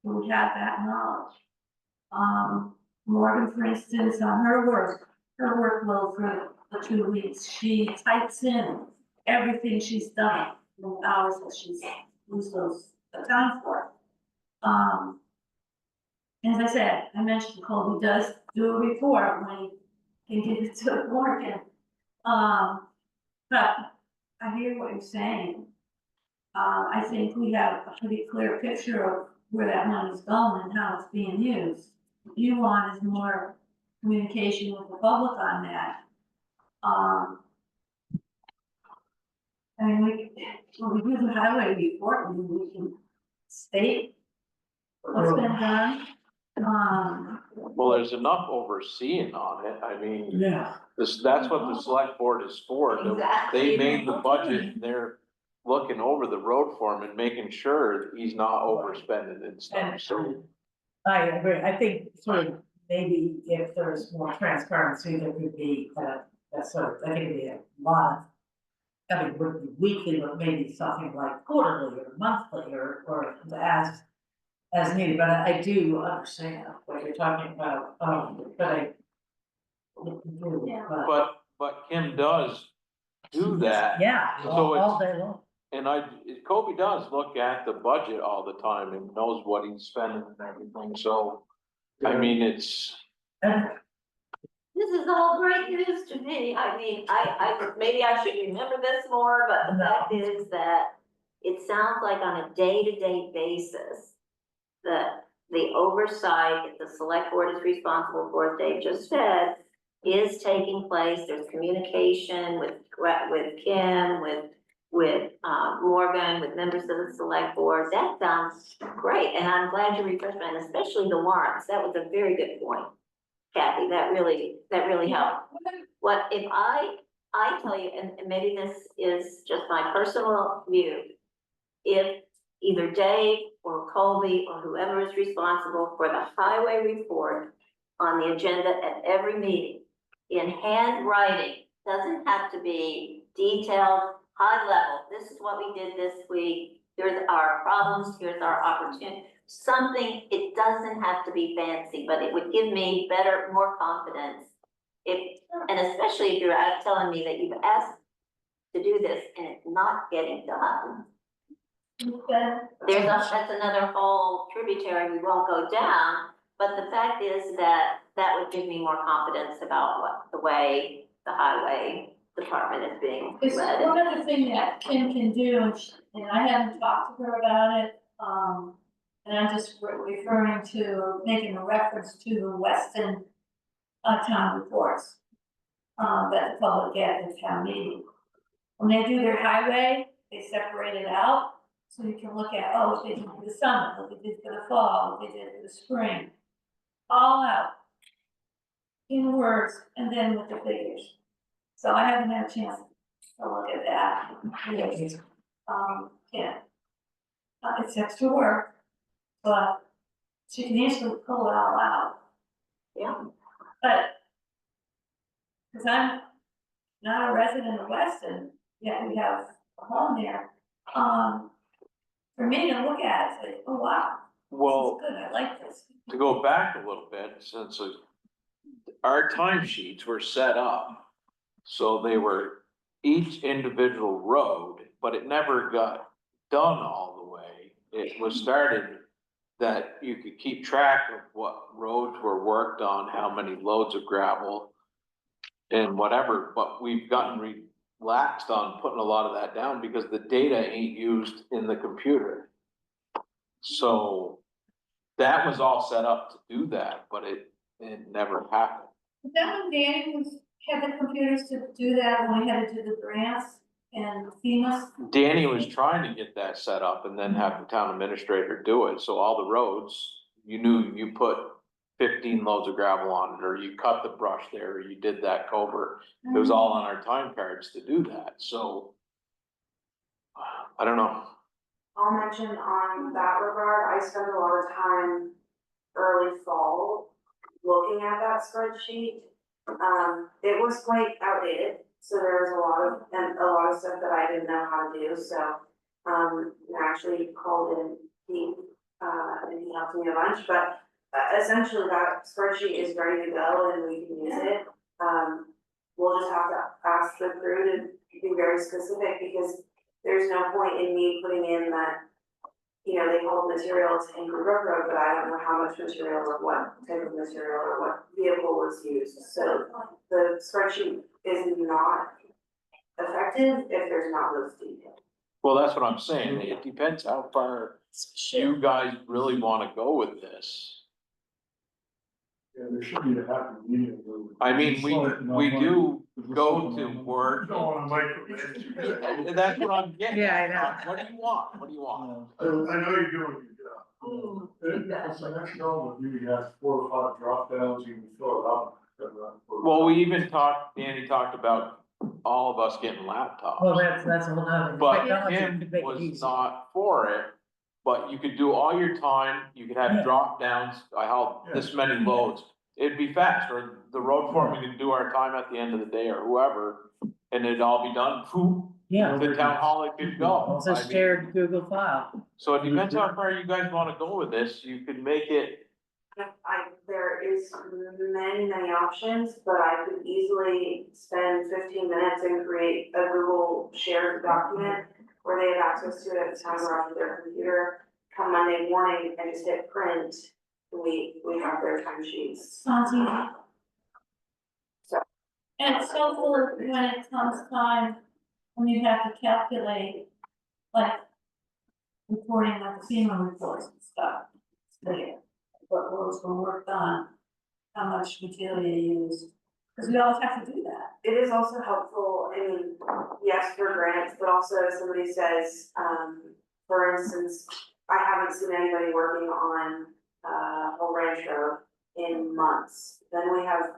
So we have that knowledge. Morgan, for instance, on her workload for the 2 weeks, she types in everything she's done, the hours that she's used those, the time for. As I said, I mentioned Colby does do a report when he can give it to Morgan. But I hear what you're saying. I think we have a pretty clear picture of where that money's going and how it's being used. What you want is more communication with the public on that. I mean, when we do the highway report, we can state what's been done. Well, there's enough overseeing on it, I mean, Yeah. that's what the select board is for. Exactly. They made the budget, and they're looking over the road foreman, making sure that he's not overspending and stuff, so. I agree, I think sort of maybe if there's more transparency, there could be, that sort of, I think it'd be a lot. I mean, it would be weekly, but maybe something like quarterly or monthly or as needed, but I do understand what you're talking about, but I. Yeah. But Kim does do that. Yeah, So all it's- day long. And Kobe does look at the budget all the time and knows what he's spending and everything, so, I mean, it's. And This is all great news to me. I mean, maybe I should remember this more, but the No. fact is that it sounds like on a day-to-day basis, the oversight that the select board is responsible for, as Dave just said, is taking place. There's communication with Kim, with Morgan, with members of the select board. That sounds great, and I'm glad you refreshed me, and especially the warrants. That was a very good point, Kathy. That really helped. What if I tell you, and maybe this is just my personal view, if either Dave or Colby or whoever is responsible for the highway report on the agenda at every meeting in handwriting, doesn't have to be detailed, high level, this is what we did this week, here's our problems, here's our opportunity, something, it doesn't have to be fancy, but it would give me more confidence. And especially if you're out telling me that you've asked to do this and it's not getting done. That's another whole tributary we won't go down, but the fact is that would give me more confidence about the way the highway department is being It's led. one other thing that Kim can do, and I haven't talked to her about it, and I'm just referring to, making a reference to the Weston town reports that the public get in town meeting. When they do their highway, they separate it out, so you can look at, what they did for the summer, what they did for the fall, what they did for the spring, all out in words and then with the figures. So I haven't had a chance to look at that. Yeah. It's extra work, but she can easily pull it all out. Yeah. But, because I'm not a resident of Weston, yet we have a home there, for me to look at it, say, oh, wow, Well, this is good, I like this. to go back a little bit, since our timesheets were set up, so they were each individual road, but it never got done all the way. It was started that you could keep track of what roads were worked on, how many loads of gravel and whatever, but we've gotten relaxed on putting a lot of that down because the data ain't used in the computer. So that was all set up to do that, but it never happened. But then when Danny had the computers to do that, when we had to do the grants and FEMA. Danny was trying to get that set up and then have the town administrator do it, so all the roads, you knew you put 15 loads of gravel on it, or you cut the brush there, or you did that culvert. It was all on our time cards to do that, so. I don't know. I'll mention on that regard, I spent a lot of time early fall looking at that spreadsheet. It was quite outdated, so there was a lot of stuff that I didn't know how to do, so. I actually called in Pete, and he helped me a bunch, but essentially that spreadsheet is ready to go and we can use it. We'll just have to ask the crew to be very specific, because there's no point in me putting in that, you know, they hold material to Anchor Brook Road, but I don't know how much material or what type of material or what vehicle was used. So the spreadsheet is not effective if there's not those details. Well, that's what I'm saying. It depends how far you guys really wanna go with this. Yeah, there should be a happy medium. I mean, we do go to work. Don't wanna micromanage you guys. And that's what I'm getting Yeah, I at. know. What do you want? What do you want? I know you're doing your job. It's like, next year, you got 4 or 5 drop downs, you can fill it up. Well, we even Danny talked about all of us getting laptops. Well, that's a whole nother. But technology Tim could make it was easy. not for it, but you could do all your time, you could have Yeah. drop downs, I hauled this many loads. It'd be fast, or the road foreman could do our time at the end of the day, or whoever, and it'd all be done, poof, Yeah. the town hall it could go. Also I mean, shared Google file. so it depends how far you guys wanna go with this, you could make it, There is many options, but I could easily spend 15 minutes and create a Google shared document where they have access to it at the time around their computer. Come Monday morning and just hit print, we have their timesheets. Sounds easy. So. And it's so cool when it comes time, when you have to calculate, like, reporting like the FEMA reports and stuff. There, what roads were worked on, how much material you used, because we always have to do that. It is also helpful, I mean, yes, for grants, but also if somebody says, for instance, I haven't seen anybody working on, Old Ranch Road in months. Then we have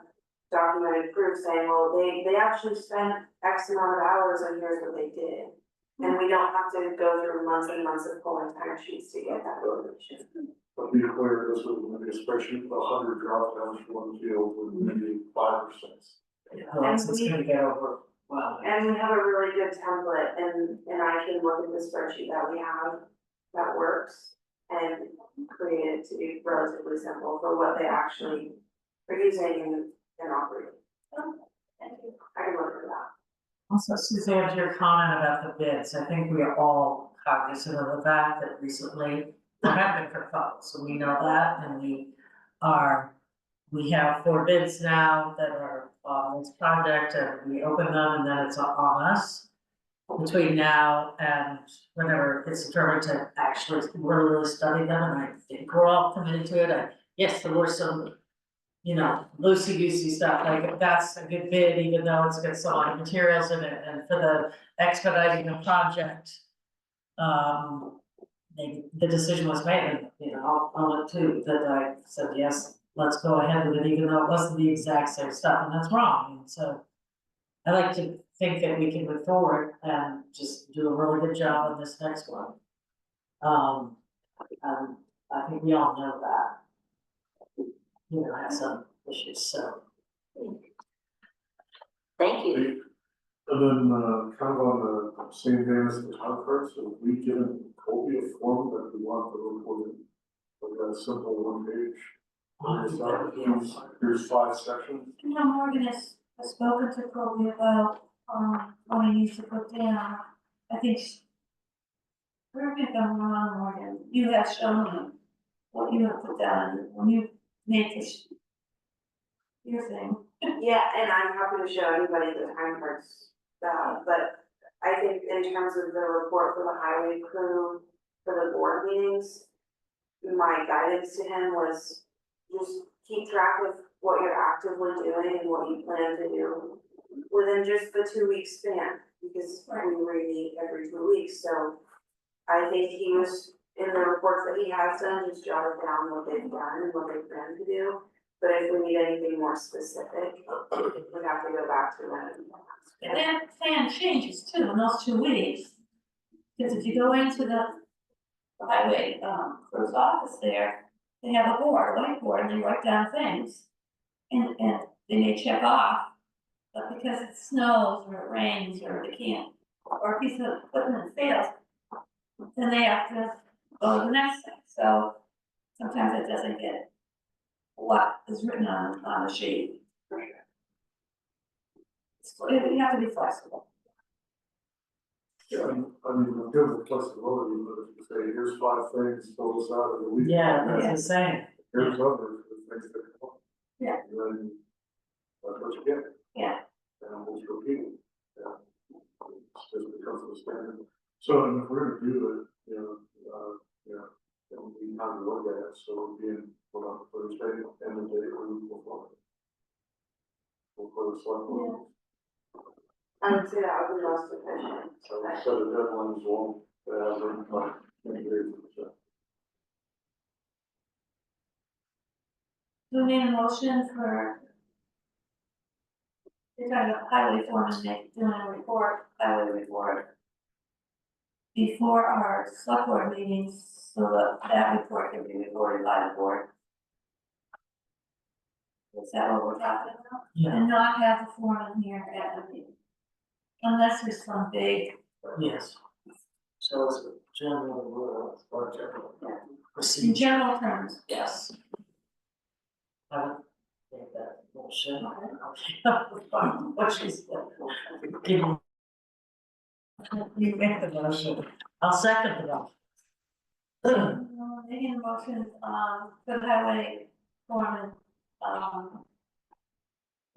documented proof saying, well, they actually spent X amount of hours and here's what they did. And we don't have to go through months and months of pulling time sheets to get that information. But be clear, this was maybe a spreadsheet, 100 drop downs for one field with maybe 5%. Well, it's gonna get over, well. And we have a really good template and I can look at the spreadsheet that we have that works and create it to be relatively simple for what they actually are using and operating. Thank you. I can look for that. Also, Suzanne, to your comment about the bids, I think we are all cognizant of the fact that recently there have been proposals, so we know that, and we have 4 bids now that are on this project, and we open them, and then it's on us between now and whenever it's determined to actually really study them, and I think we're all committed to it. Yes, there were some, loosey-goosey stuff, like that's a good bid, even though it's got so many materials in it, and for the expediting the project. Maybe the decision was made, and, I'll own it too, that I said, yes, let's go ahead with it, even though it wasn't the exact same stuff, and that's wrong, and so. I like to think that we can move forward and just do a really good job on this next one. I think we all know that. Had some issues, so. Thank you. And then, kind of on the same vein as the town clerks, have we given Colby a form that we want to report in? Like a simple 1 page? Here's 5 sections. Morgan has spoken to Colby about, what he needs to put down. I think, correct me if I'm wrong, Morgan, you have shown him what you have put down when you make this, your thing. Yeah, and I'm happy to show anybody the time cards, but I think in terms of the report for the highway crew for the board meetings, my guidance to him was just keep track of what you're actively doing and what you plan to do within just the 2 week span, because we meet every 2 weeks, so I think he was, in the reports that he has done, just jotted down what they've done and what they plan to do. But if we need anything more specific, we'd have to go back to them. And that plan changes too in those 2 weeks. Because if you go into the highway, clerk's office there, they have a board, a whiteboard, and they write down things. And they may check off, but because it snows or it rains or they can't, or a piece of equipment fails, then they have to go to the next thing. So sometimes it doesn't get what is written on the sheet. So you have to be flexible. Yeah, I mean, I'm good with flexibility, but if you say, here's 5 things, fill this out in a week. Yeah, that's the same. Here's others, the things that come up. Yeah. And then, that's what you get. Yeah. And we'll just repeat it. Yeah. It's just becomes the standard. So, and if we're gonna do it, then we have to look at it, so we'll be in, on Thursday, end of the day, or we'll go. We'll put a select one. I would say that would be most efficient, So we set a deadline as well, like, Do we need a motion for the kind of highway foreman doing a report, highway report before our select board meetings, so that report can be reported by the board? Is that what we're talking about? Yeah. And not have the foreman here at the meeting? Unless there's some big, Yes. So it's a general rule or general in procedure. general terms, Yes. I would make that motion. What she's, you make the motion. I'll second the motion. making a motion, for the highway foreman,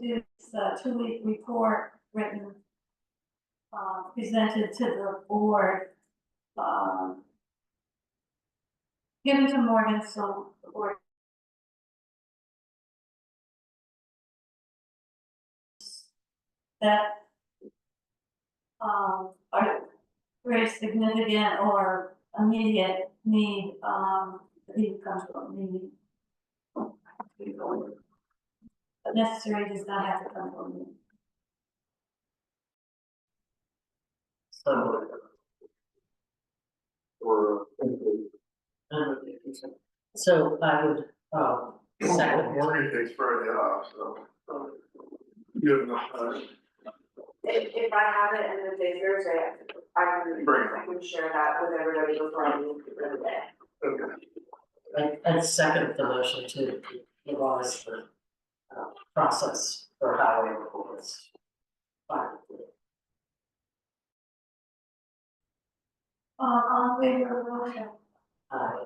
do this 2 week report written, presented to the board, given to Morgan, so the board that are very significant or immediate need, that he comes to a meeting. But necessary does not have to come to a meeting. So, or, so I would, second. Morgan takes Friday off, so. You have enough time. if I have it in the day Thursday, I can share that with everybody before I leave for the day. Okay. I'd second the motion to revise the process for highway reports. Fine. All in favor of the motion? I,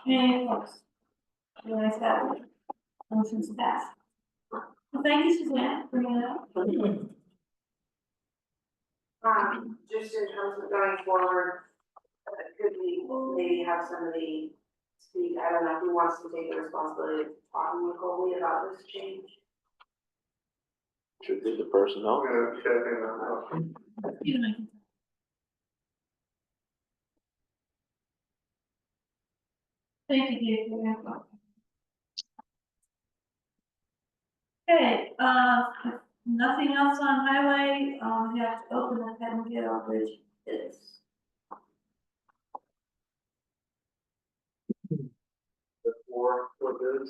Any opposed? The ayes have it. Motion's passed. Well, thank you, Suzanne, for bringing it up. Just in terms of going forward, could we maybe have somebody speak, I don't know who wants to take the responsibility of talking with Colby about this change? Should be the personnel. I'm gonna check in on that. You can make it. Thank you, Dave, for your input. Okay, if nothing else on highway, we have to open the Pettingill Bridge bids. For this.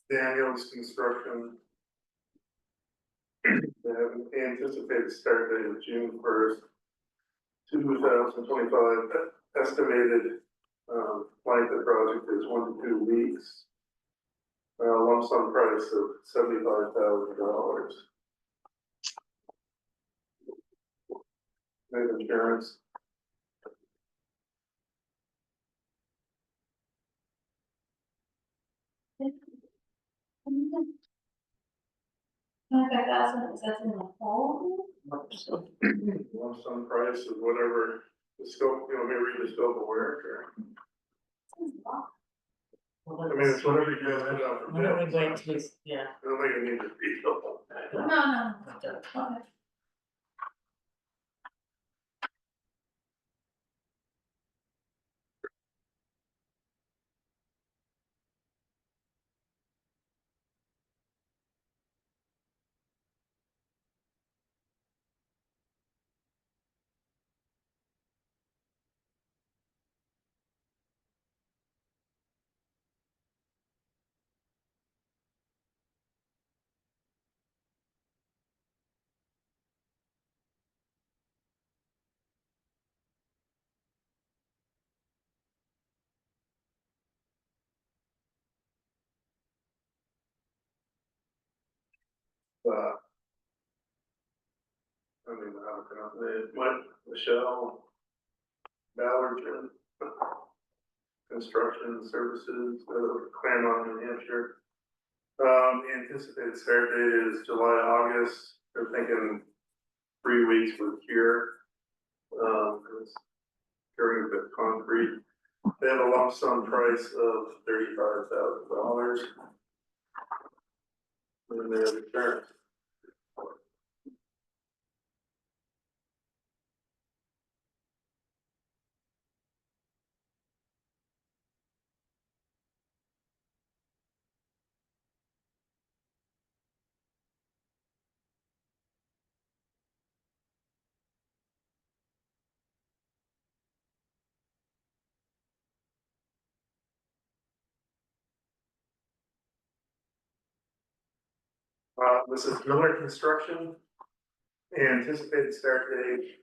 Daniel's Construction. They have an anticipated start date of June 1st, 2025. Estimated length of project is 1 to 2 weeks. Lump sum price of $75,000. and insurance. $25,000, is that in the whole? Lump sum price is whatever the scope, you know, maybe read the scope of work or, I mean, it's whatever you guys put out for What are we bid. going to, yeah. I don't think it needs to be double. No, okay. I mean, I don't know, Michelle Ballard, Construction Services, Claremont, New Hampshire. The anticipated start date is July, August, they're thinking 3 weeks for the cure. It's curing with concrete. They have a lump sum price of $35,000. And they have insurance. This is Miller Construction. Anticipated start date,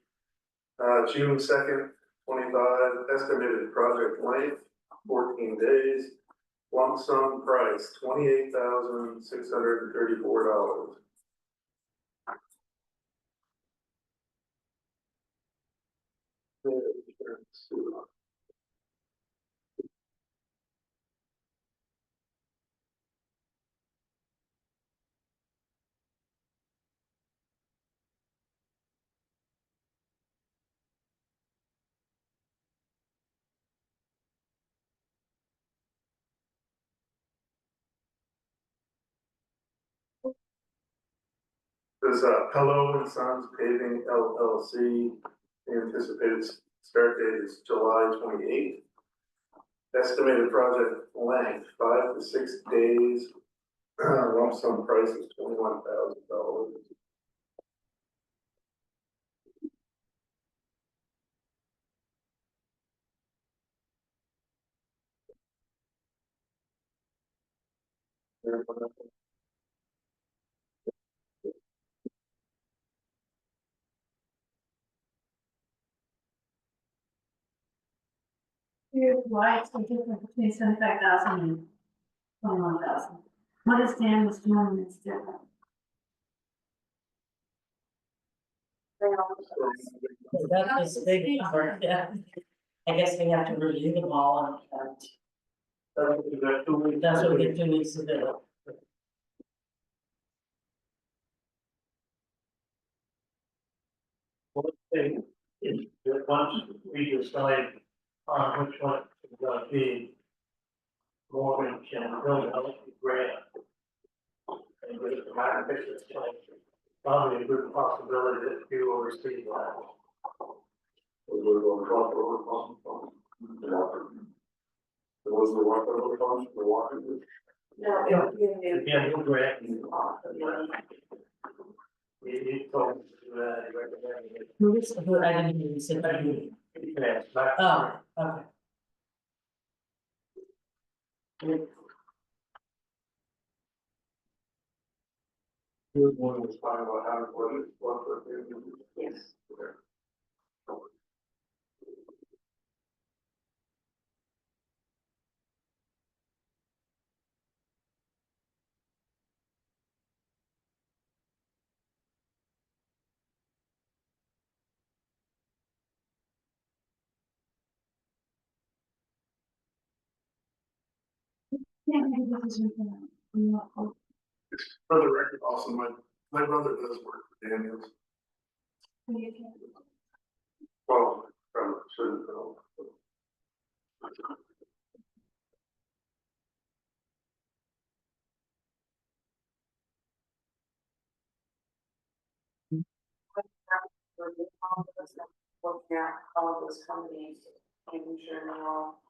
June 2nd, 25, estimated project length, 14 days. Lump sum price, $28,634. This is Pello and Sons Paving LLC. The anticipated start date is July 28th. Estimated project length, 5 to 6 days. Lump sum price is $21,000. Here's why it's the difference between 75,000 and 21,000. What is Dan was doing that's different? That's just big number, yeah. I guess we have to review them all and that's what we get 2 weeks to do. One thing is that once we decide on which one it's gonna be, Morgan can build out the grant. And with the matter pictures, probably a good possibility that you will receive that. We're going to drop over funds. There was the walk over funds, the walking. No, Again, new grant. He told me to do that, he recommended it. Who, I didn't even say that. Yes, back. Oh, okay. Good one was talking about how, what the. Yes. can't make a decision tonight. I'm not- For the record, also, my brother does work for Daniels, well, from Sugarville. Looking at all of those companies, making sure they're all.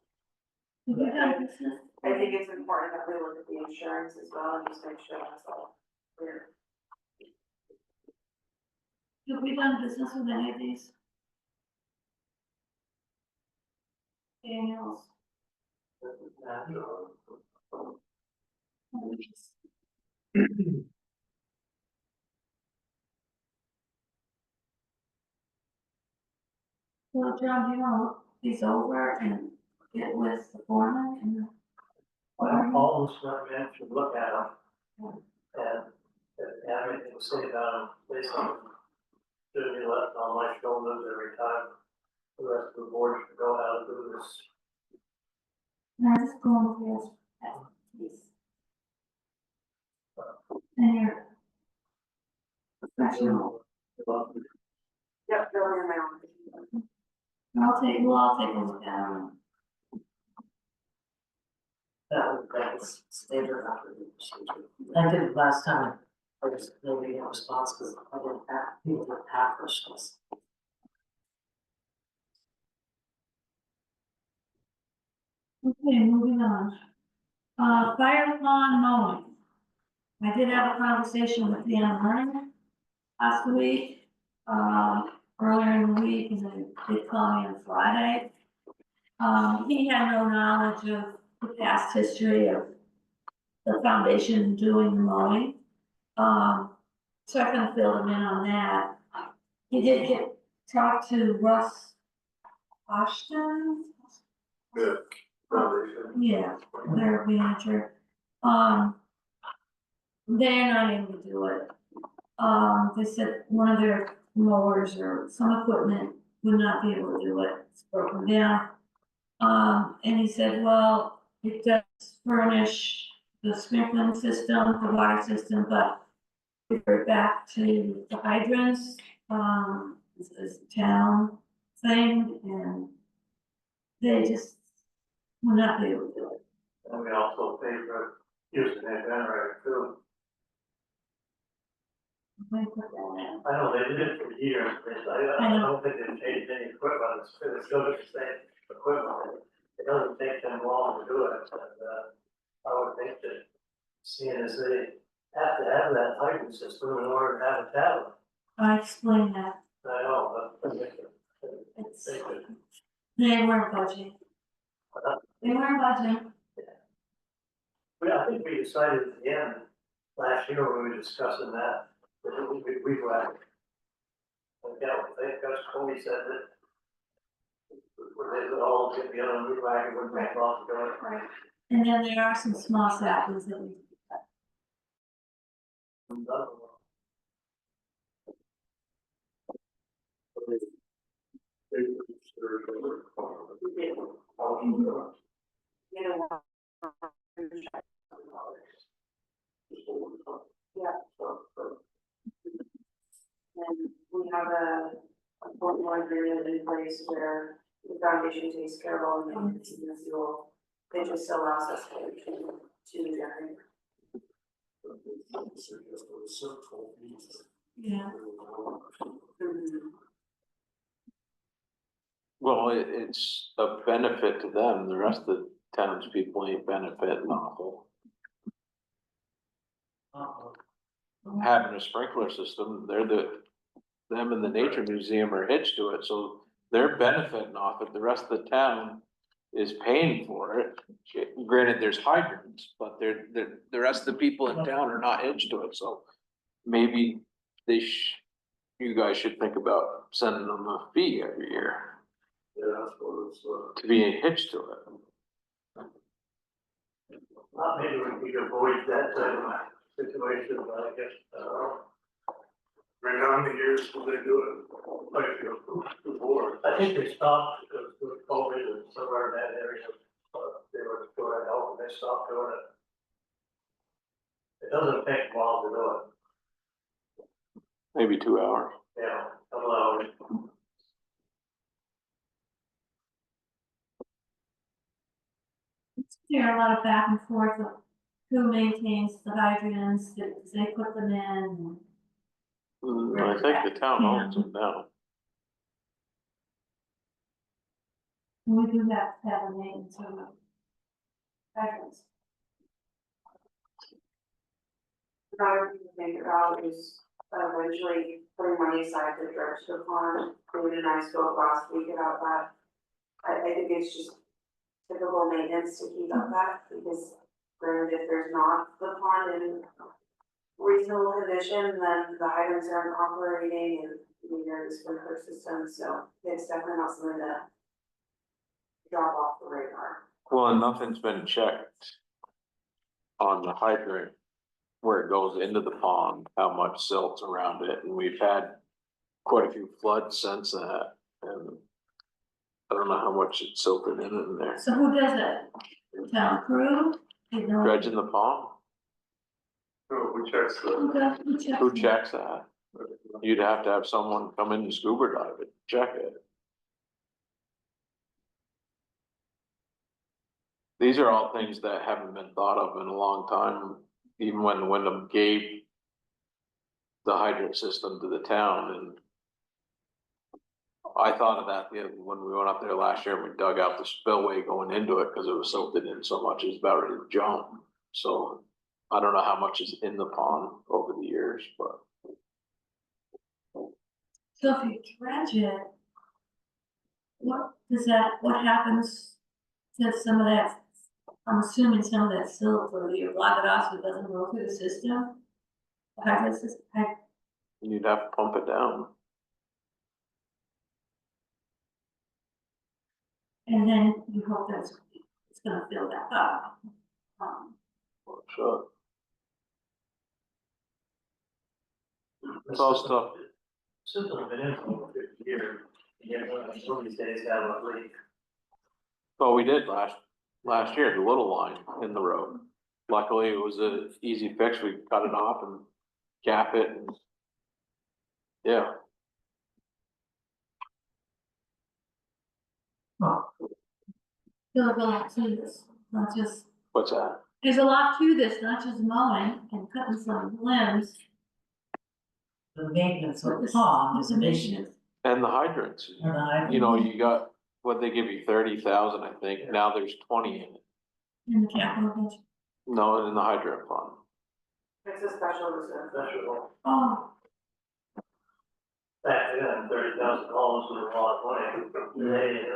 Have you done business? I think it's important that we look at the insurance as well and just make sure that's all clear. Have we done business with any of these? Daniels. Well, John, do you want to look these over and get with the foreman and? All this recommend should look at them. And have anything to say about them, based on, should be left on my shoulders every time. The rest of the board should go out and do this. No, just going with this. And you're professional. Yep, they're in my office. We'll all take a look at them. That's standard operating procedure. I did it last time, I just, nobody had response, because I didn't have, people didn't have questions. Okay, moving on. Fire lawn mowing. I did have a conversation with Dan Vernon last week, earlier in the week, and then he did call me on Friday. He had no knowledge of the past history of the foundation doing the mowing. So I kind of filled him in on that. He did talk to Russ Ashton. Yeah. Foundation. Yeah, their manager. They're not able to do it. They said one of their mowers or some equipment would not be able to do it. It's broken down. And he said, well, it does furnish the sprinkling system, the water system, but refer back to the hydrants, this is a town thing, and they just will not be able to do it. And we also pay for using that generator too. They put that in. I know they did it for years, but I don't think they've changed any equipment, it's still the same equipment. It doesn't take them long to do it, and, I would think that seeing as they have to have that hydrant system in order to have a tablet. I explained that, I know, but it's, they could, they weren't budging. They weren't budging. but I think we decided at the end, last year when we were discussing that we were. Yeah, I think that's Tony said that. They would all get together and move back and would make lots of going. Right. And then there are some small saplings that we. And we have a formula agreement in place where the foundation takes care of all the maintenance and the fuel. They just allows us to generate. Yeah. Well, it's a benefit to them, the rest of the townspeople ain't benefiting off it. Having a sprinkler system, them and the nature museum are hitched to it, so they're benefiting off it, the rest of the town is paying for it. Granted, there's hydrants, but the rest of the people in town are not hitched to it, so maybe you guys should think about sending them a fee every year. Yeah, that's what it's, To be hitched to it. Maybe we could avoid that type of situation, but I guess, right now, how many years will they do it? Like, before? I think they stopped because of COVID and somewhere in that area, they were doing it, help, and they stopped doing it. doesn't take long to do it, maybe 2 hours. yeah, couple hours. There are a lot of back and forth of who maintains the hydrants, do they put them in? I think the town owns them now. And we do have to have a maintenance of the hydrants. Another thing to think about is eventually putting money aside to dredge the pond. David and I spoke last week about that. I think it's just typical maintenance to keep up that, because granted, if there's not the pond in reasonable condition, then the hydrants aren't operating and we hear the sprinkler system, so it's definitely not something to drop off the radar. Well, and nothing's been checked on the hydrant where it goes into the pond, how much silt's around it, and we've had quite a few floods since that, and I don't know how much it's silted in there. So who does that? The town crew? You know, Dredging the pond, So we check the. who checks that? You'd have to have someone come in and scuba dive it, check it. These are all things that haven't been thought of in a long time, even when Wyndham gave the hydrant system to the town, and I thought of that when we went up there last year and we dug out the spillway going into it, because it was silted in so much, it was about ready to jump. So I don't know how much is in the pond over the years, but so if you dredge it, what happens to some of that? I'm assuming some of that silt, or you block it off so it doesn't go through the system? The hydrant system, you'd have to pump it down. and then you hope that it's gonna fill back up. Sure. It's all stuff. System's been in for over 50 years, and yet, some of these days have a leak. Well, we did last year, the little line in the road. Luckily, it was a easy fix. We cut it off and cap it and. Yeah, There's a lot to this, not just, what's that? there's a lot to this, not just mowing and cutting some limbs. The maintenance of the pond is an issue. And the hydrants, And I- you know, you got, what they give you, 30,000, I think. Now there's 20 in it. In the capital budget. No, in the hydrant fund. It's a special reserve. Special, Oh, back then, 30,000 dollars was a lot of money. Today,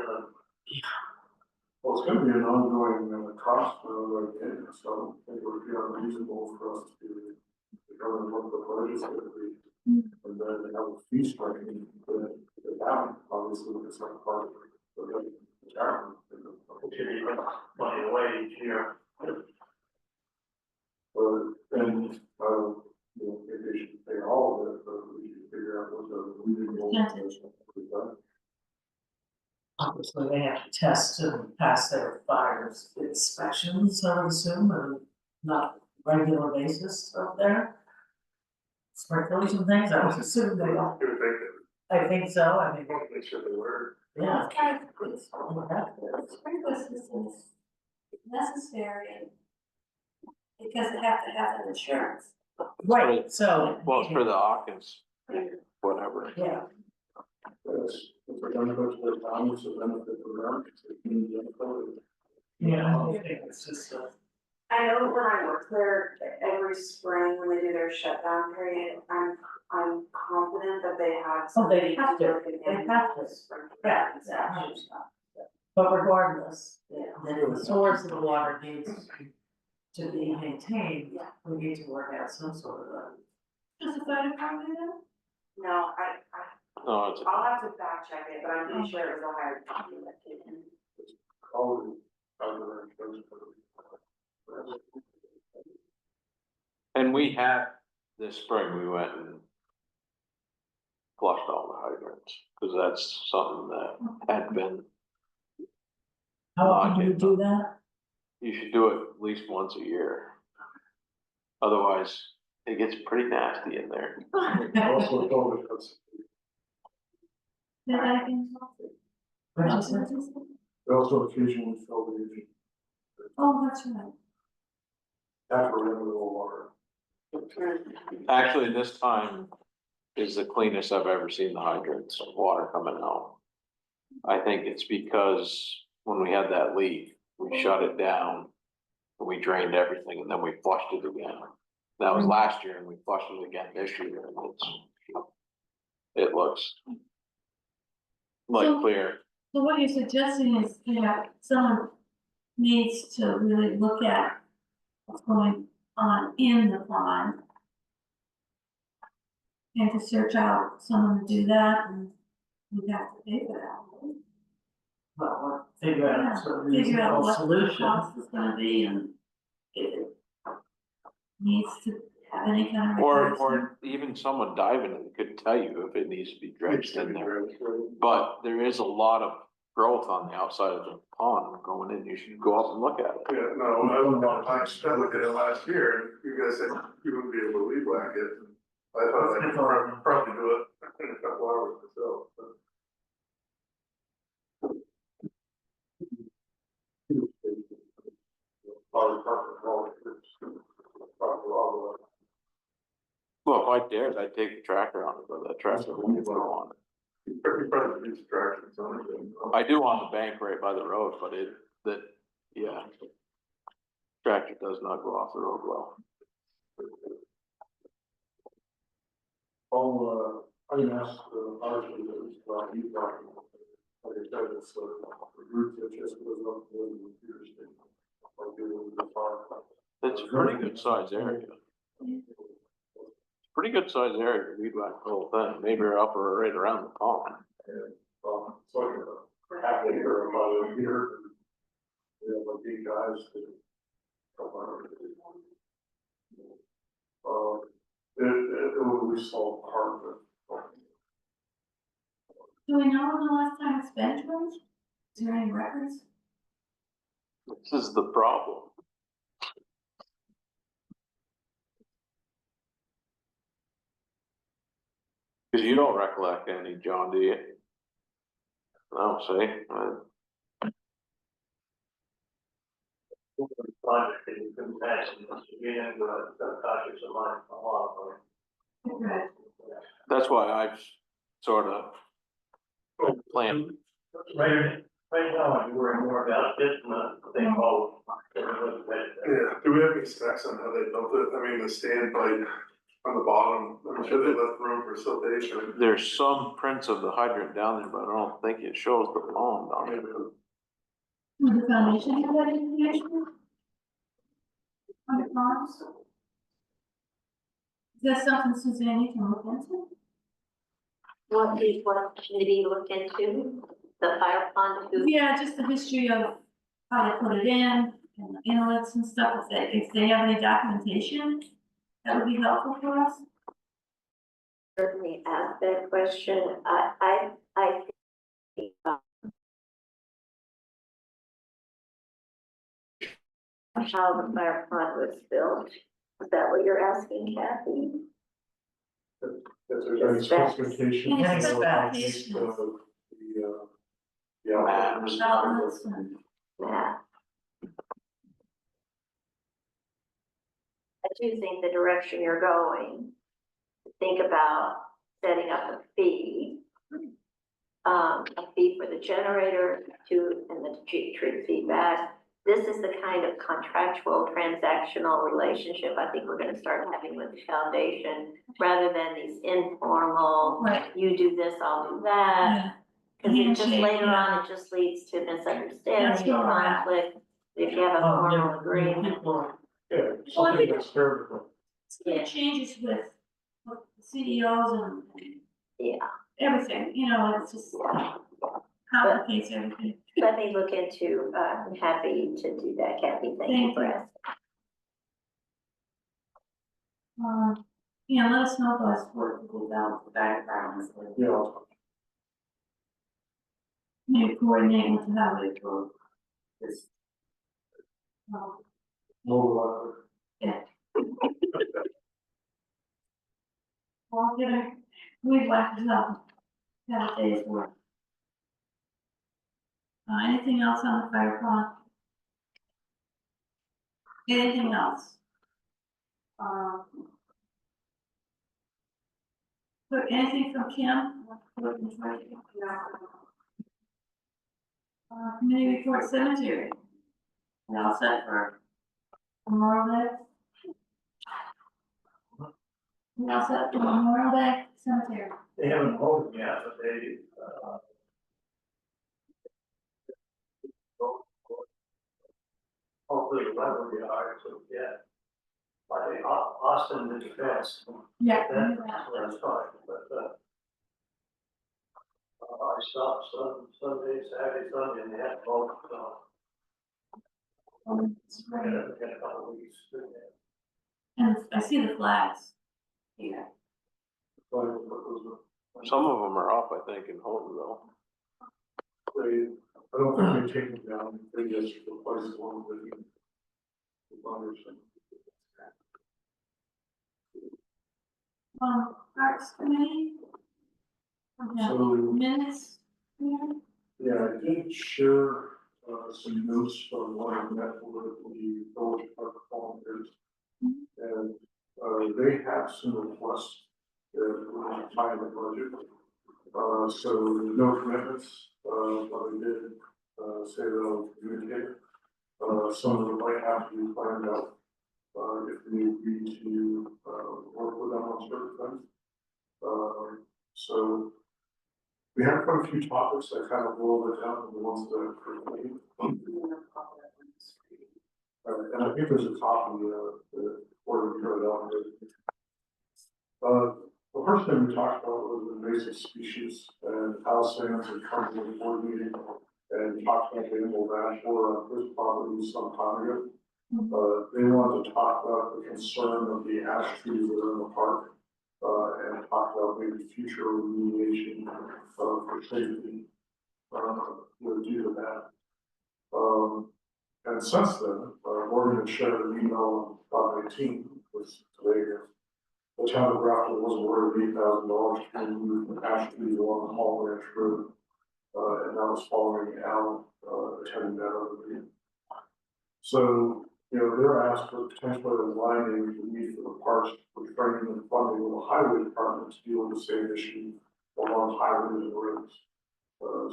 Well, it's gonna be an ongoing cost for like, so it would be unreasonable for us to determine what the budget is gonna be. And then have a fee structure for the town, obviously, it's not part of the town. it should be money away each year. But then, you know, maybe they should pay all of it, but we should figure out what the reasonable. Percentage. Obviously, they have to test and pass their fire inspections, I would assume, or not regular basis up there. Sprinklers and things, I would assume they are. You would think I think so, I mean, that, make sure they were. yeah. it's kind of, the sprinkler system is necessary because they have to have an insurance. Right, so. Well, it's for the Hawkins, whatever. Yeah, It's a benefit to the town, it's a benefit to them, it's a community benefit. yeah, I think it's just I know when I worked there, every spring when they do their shutdown period, I'm confident that they have. Oh, they have to. somebody They in have to. the spring. Yeah, exactly. But regardless, the source of the water needs to be maintained, we need to work out some sort of a. Does the fire department do that? No, No, it's, I'll have to fact check it, but I'm pretty sure it was a higher copy that came in. Always, other things for the. and we had, this spring, we went and flushed all the hydrants, because that's something that had been, How often do you do that? you should do it at least once a year. Otherwise, it gets pretty nasty in there. Also, told me that's, Did I can- they also occasionally fill the agent Oh, that's right. after we're in the middle of water. Actually, this time is the cleanest I've ever seen the hydrants, water coming out. I think it's because when we had that leak, we shut it down. We drained everything and then we flushed it again. That was last year and we flushed it again this year and it looks like So- clear. So what you're suggesting is, someone needs to really look at what's going on in the pond. And to search out someone to do that, and we'd have to pay for that. Well, figure Yeah, out some figure out reasonable what the solution. cost is gonna be and if it needs to have any kind of. Or replacement. even someone diving in could tell you if it needs to be dredged in there. But there is a lot of growth on the outside of the pond going in. You should go up and look at it. Yeah, no, when I looked at it last year, and you guys said you wouldn't be able to lead whack it. I thought I could probably do it in a couple hours myself, but. Well, if I dared, I'd take the tractor on it, but that tractor won't go on it. You probably do distractions on it. I do on the bank right by the road, but yeah. Tractor does not go off the road well. I can ask the architect, about you talking, like I said, it's the route that just goes up to the computer station. Like it was the farm. It's a pretty good size area. Pretty good size area to weed whack the whole thing, maybe up or right around the pond. It's like a half acre about a year. We have like 8 guys to. It will be solved part of it. Do we know when the last time it's been dredged? Is there any records? This is the problem. Cause you don't recollect any, John, do you? I don't say, Project that you couldn't pass, and once you get into it, it's gonna cost you some money, a lot of money. Right. that's why I've sort of planned. Right now, I'm worrying more about this than the thing about. Yeah, do we have any specs on how they built it? I mean, the standpipe on the bottom, I'm sure they left room for siltation. There's some prints of the hydrant down there, but I don't think it shows the pond on it. Would the foundation have that information? On the ponds? Is that something Suzanne you can look into? What committee you looked into, the fire pond, who, Yeah, just the history of how they put it in, and the inlets and stuff, if they have any documentation, that would be helpful for us. certainly asked that question. I think, how the fire pond was built, is that what you're asking, Kathy? If there's any specification. Any Any specifications? Maps. Outlets and- Yeah. I do think the direction you're going, think about setting up a fee. A fee for the generator and the treat feedback. This is the kind of contractual transactional relationship I think we're gonna start having with the foundation, rather than these informal, Right. you do this, I'll do that. Yeah, Cause it just Handshake, later yeah. on, it just leads to That's misunderstanding, where we're at. conflict, if you have a Oh, formal yeah, agreement. people- Yeah, Well, I something think- that's fair. it changes with the CEOs and Yeah, everything, it's just complicates everything. let me look into, I'm happy to do that, Kathy, thank you for asking. Let us know those work about the backgrounds. Yeah. Maybe coordinate with the highway for this. Mobile. Yeah. Well, we'd like to have a day's work. Anything else on the fire pond? Anything else? So anything from Kim? Committee report cemetery. We all set for Memorial Day? We all set for Memorial Day cemetery? They haven't voted yet, but they, hopefully the weather will be all right, so, yeah. I think Austin did the best. Yeah. That's fine, but, I stopped Sunday, Saturday, Sunday, and they had to vote, so. I got a couple of weeks. And I see the flags. Yeah. Some of them are up, I think, in Holtonville. I don't think they take them down, they just replace one with the butters and. Parks committee? Okay, So, minutes? Yeah. yeah, I did share, some notes from one of that with the village park volunteers. And, they have some requests that were high in the budget. So there's no commitments, but we did, say that I'll communicate. Some of them might have to be planned out, if we need to, work with them on certain things. So we have quite a few topics that kind of roll it down to the ones that are pretty. And I think there's a copy, the order we put it out. The first thing we talked about was invasive species and how Sands had come to the board meeting and talked about the animal dashboard on his property some time ago. They wanted to talk about the concern of the ash trees that are in the park, and talk about maybe future remediation, for safety, due to that. And since then, Morgan had shared an email on 5/18, was today, the town of Grafton was awarded $8,000 to remove ash trees along the Hall Ranch Road. And that was following Al, attending that other meeting. So, they're asked for potentially aligning the need for the parks for training and funding with the highway department to deal with the same issue along highways and roads.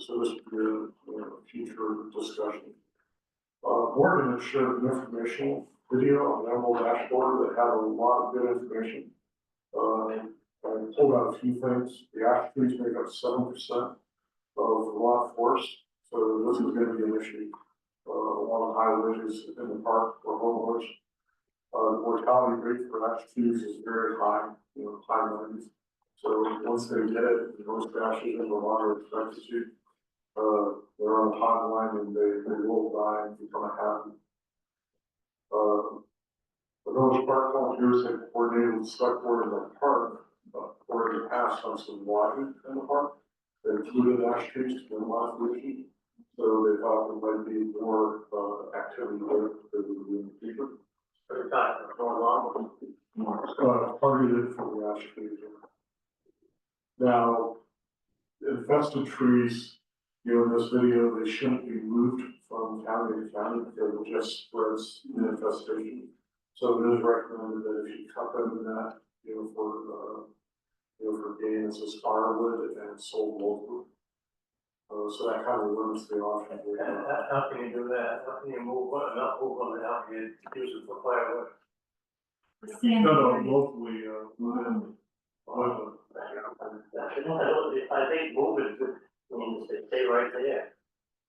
So this would be a future discussion. Morgan had shared an informational video on the Emerald Dashboard that had a lot of good information. I pulled out a few things. The ash trees make up 7% of the lot forest, so this is going to be an issue. Along highways in the park for homeowners. The mortality rate for ash trees is very high, high 90s. So once they get it, most ashes in Vermont are expected to. They're on a timeline and they will die and become a habit. The village park volunteers have coordinated with Selectboard in the park, or in the past on some lighting in the park. They included ash trees to minimize the issue. So they thought there might be more, activity there that would be in the future. Every time, going along. Targeted for the ash trees. Now, infested trees, in this video, they shouldn't be moved from county to county because it just spreads the infestation. So it is recommended that if you cut them in that, for gain, it's as firewood and sold locally. So that kind of limits the option. How can you do that? How can you move, not move on it, how can you use it for firewood? No, locally, within. I think moving means they stay right there.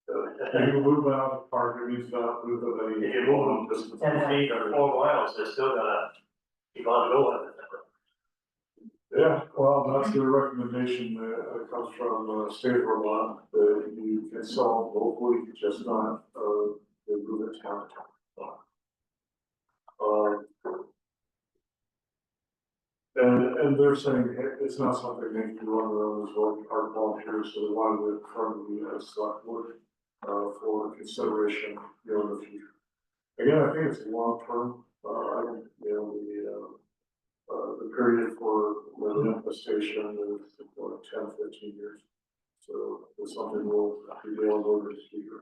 So If you move out of the park, it means not move of any. if you move them 10 feet or 4 miles, they're still gonna keep on going. Yeah, well, that's the recommendation that comes from state of Vermont, that you can sell locally, just not, they move it town to town. And they're saying it's not something they can run their own as well, our volunteers, so they wanted it from the Selectboard, for consideration, in the future. Again, I think it's long term, The period for the infestation is like 10, 15 years. So it's something we'll be dealing with this year.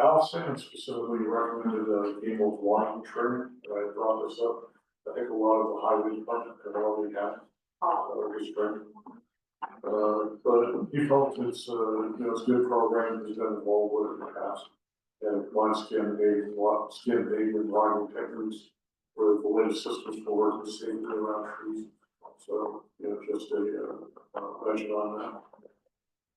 Al Sands specifically recommended Gable walking training, and I brought this up. I think a lot of the highway department have already had, this training. But he felt it's, it's a good program, he's been involved with it in the past. And one skin paving and logging techniques for the latest systems for working safely around trees. So, just a mention on that.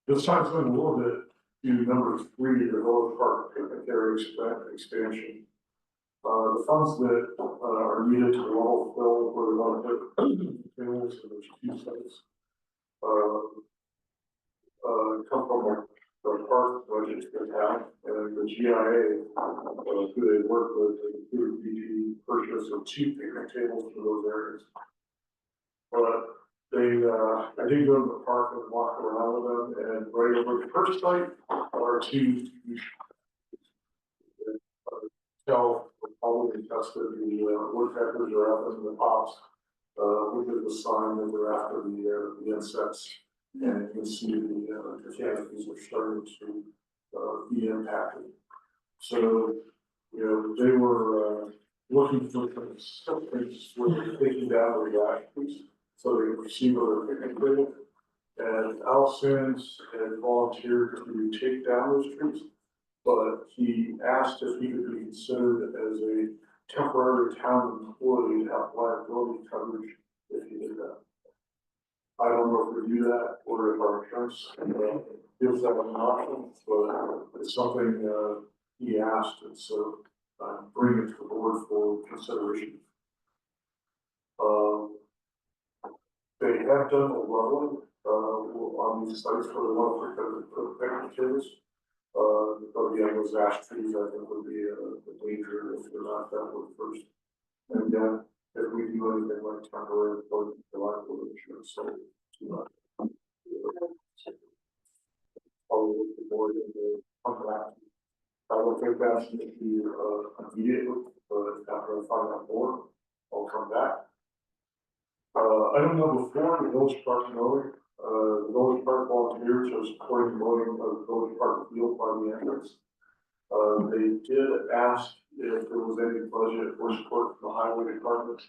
This time's been a little bit to number 3, the Village Park picnic area expansion. The funds that are needed to level fill where we want to put tables, and there's 2 sites. Come from the park budget to the town, and the GIA, who they work with, they include the purchase of 2 picnic tables for those areas. But I did go to the park and walk around with them, and right over the first site are 2 tell probably tested the woodpeckers are up in the pops. Look at the sign that they're after the insects, and you can see the canopies are starting to be impacted. So, they were looking for something where they're taking down the trees so they can see where they're picking table. And Al Sands had volunteered to take down those trees, but he asked if he could be considered as a temporary town employee to have liability coverage if he did that. I don't know if we do that or if our insurance gives that an option, but it's something he asked, and so I'm bringing it to the board for consideration. They have done a leveling on these sites for the one for picnic tables. But again, those ash trees, I think, would be a danger if they're not that way first. And again, if we do anything like temporary employment, the liability insurance, so probably the board and the come back. I will take that to you immediately, but after I find out more, I'll come back. Item number 4, the village park mowing. The village park volunteers are supporting mowing of the village park field by the entrance. They did ask if there was any budget or support from the highway department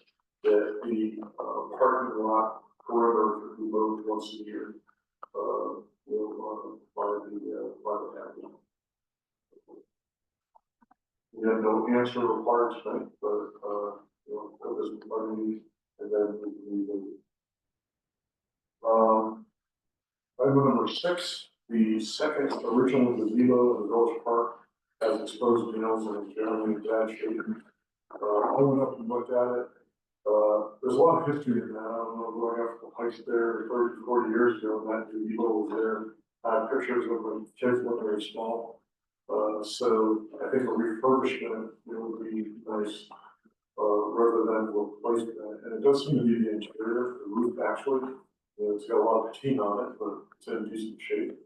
that the parking lot perimeter could be mowed once a year. By the town. We have no answer required tonight, but put this in front of me, and then we can. Item number 6, the second original gazebo in the village park has exposed nails and is generally in bad shape. I went up and looked at it. There's a lot of history in that. I don't know, going up to the heights there 30, 40 years ago, and that gazebo was there. I have pictures of when kids were very small. So I think a refurbishment would be nice, rather than replacing that. And it does seem to be the interior, the roof actually. It's got a lot of patina on it, but it's in decent shape.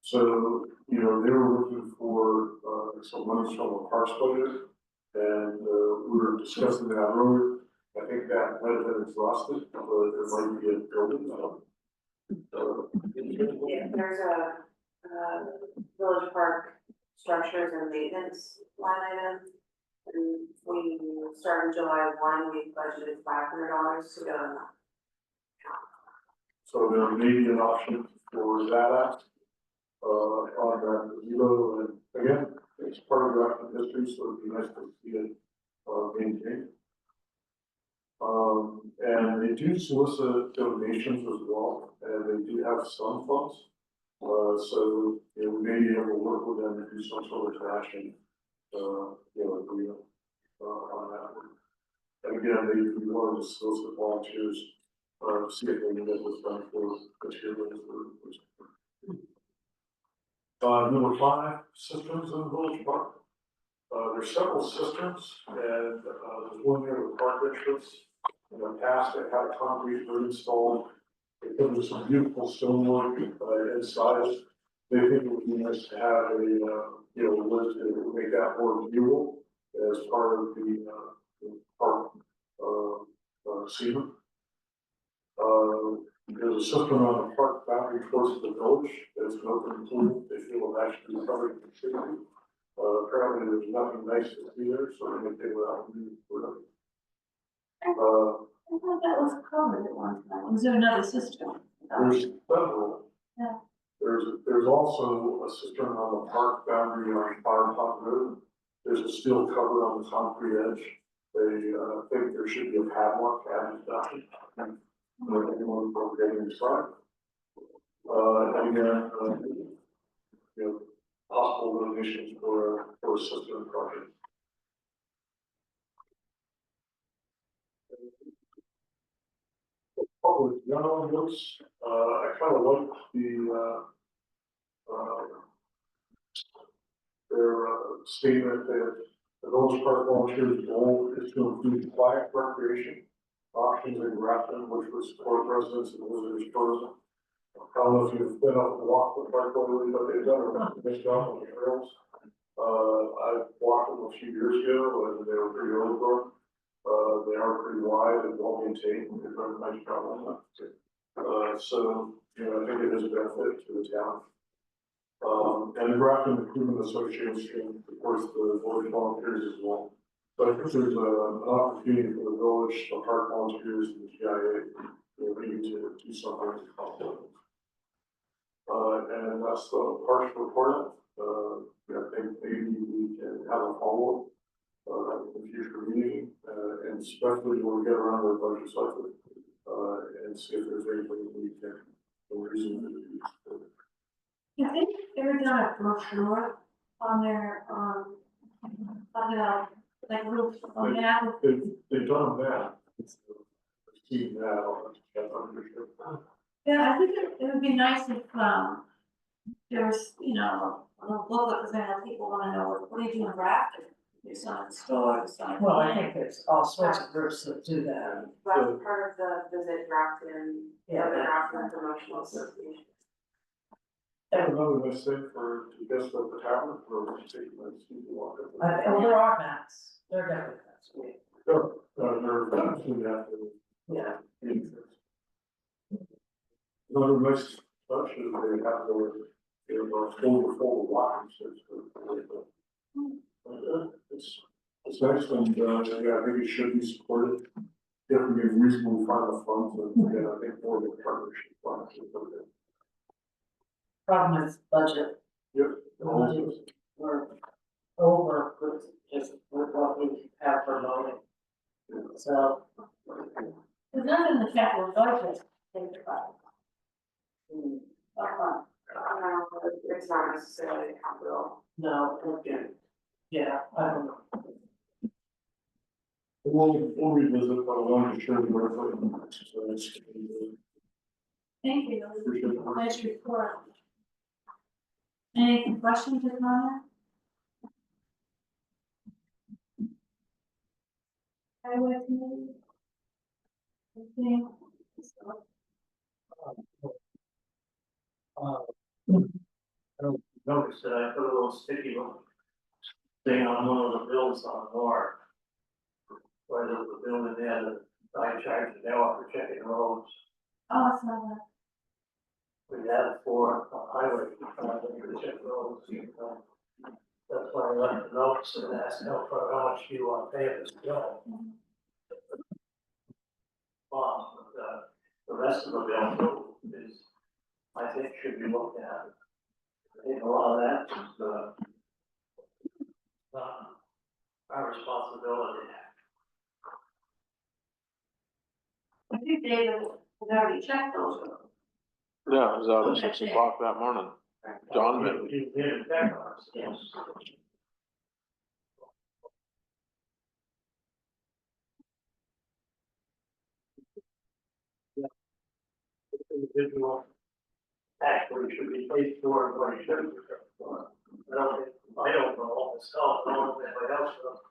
So, they were looking for some money from the parks budget, and we were discussing that earlier. I think that might have been exhausted, but there might be a building. Yeah, there's a village park structures and maintenance line item. And we started July 1, we budgeted $500 to go in that. So there may be an option for that on that gazebo, and again, it's part of the active history, so it'd be nice to see it maintained. And they do solicit donations as well, and they do have some funds. So we may be able to work with them to do some sort of fashion, agreement on that one. And again, they wanted to solicit volunteers. See if they can get this done for materials. Number 5, cisterns in the village park. There's several cisterns, and there's one near the park entrance. In the past, they had a concrete roof installed. They put in some beautiful stonework inside. They think it would be nice to have a, wood to make that more viewable. as part of the park, SEMA. There's a system on the park boundary close to the village, that's an open pool, they feel will actually be covered completely. Apparently there's nothing nice to see there, so they're gonna take it out and put it. I thought that was covered at one time. Was there another system? There's several. Yeah. There's also a cistern on the park boundary on Fire Top Road. There's a steel cover on the concrete edge. They, think there should be a padlock added down. For anyone from getting inside. And then, you know, possible donations for a cistern project. Public general notes, I kind of like their statement that the village park volunteers' goal is to include quiet recreation options in Grafton, which would support residents and visitors tourism. I don't know if you've been up and walked the park lately, but they've done a nice job on the trails. I walked them a few years ago and they were pretty overgrown. They are pretty wide and well maintained, they've done a nice job on that. So, you know, I think it is a benefit to the town. And the Grafton Improvement Association supports the village volunteers as well. So I think there's an opportunity for the village, the park volunteers, and the GIA, you know, maybe to do something to help. And that's the parks report. I think maybe we can have a follow-up in the future meeting, and especially when we get around the budget cycle, and see if there's anything we can, reason to do. I think they're done a brochure on their, like roof on that. They've done that. I've seen that on the Yeah, I think it would be nice if, there's, you know, a little booklet, because I know people wanna know what do you do in Grafton? There's some in the store, there's some. Well, I think there's all sorts of groups that do that. That's part of the Visit Grafton, Yeah. the Grafton Promotional Association. Another nice thing for, to guess what the tavern for, taking my student walk. Well, there are mats, there are definitely mats. They're actually after. Yeah. Another nice touch is they have their full walking system. It's nice and, yeah, I think it should be supported. If we can reasonably find the funds, and yeah, I think more of a partnership funds. Problem is budget. Yep. The budget, we're over with just with what we have for mowing. So. There's nothing in the capital budget, think about. It's not necessarily capital. No, okay. Yeah, I don't know. We'll revisit, but I wanted to share the record. Thank you. Appreciate it. Nice report. Any questions or comments? Highway committee? Anything? I don't notice that I put a little sticky thing on one of the bills on North. Where there's a bill in there that I charge the mail for checking roads. Oh, it's not that. We had it for a highway, to check roads. That's why I left the notes and asked how much do you want to pay this bill? The rest of the bill is, I think, should be looked at. I think a lot of that is, our responsibility. I think David has already checked those. Yeah, it was out at 6 o'clock that morning. John did. You did check on us, yes. Individual actually should be paid for and what he shouldn't be paid for. I don't know myself, I don't know if anybody else does.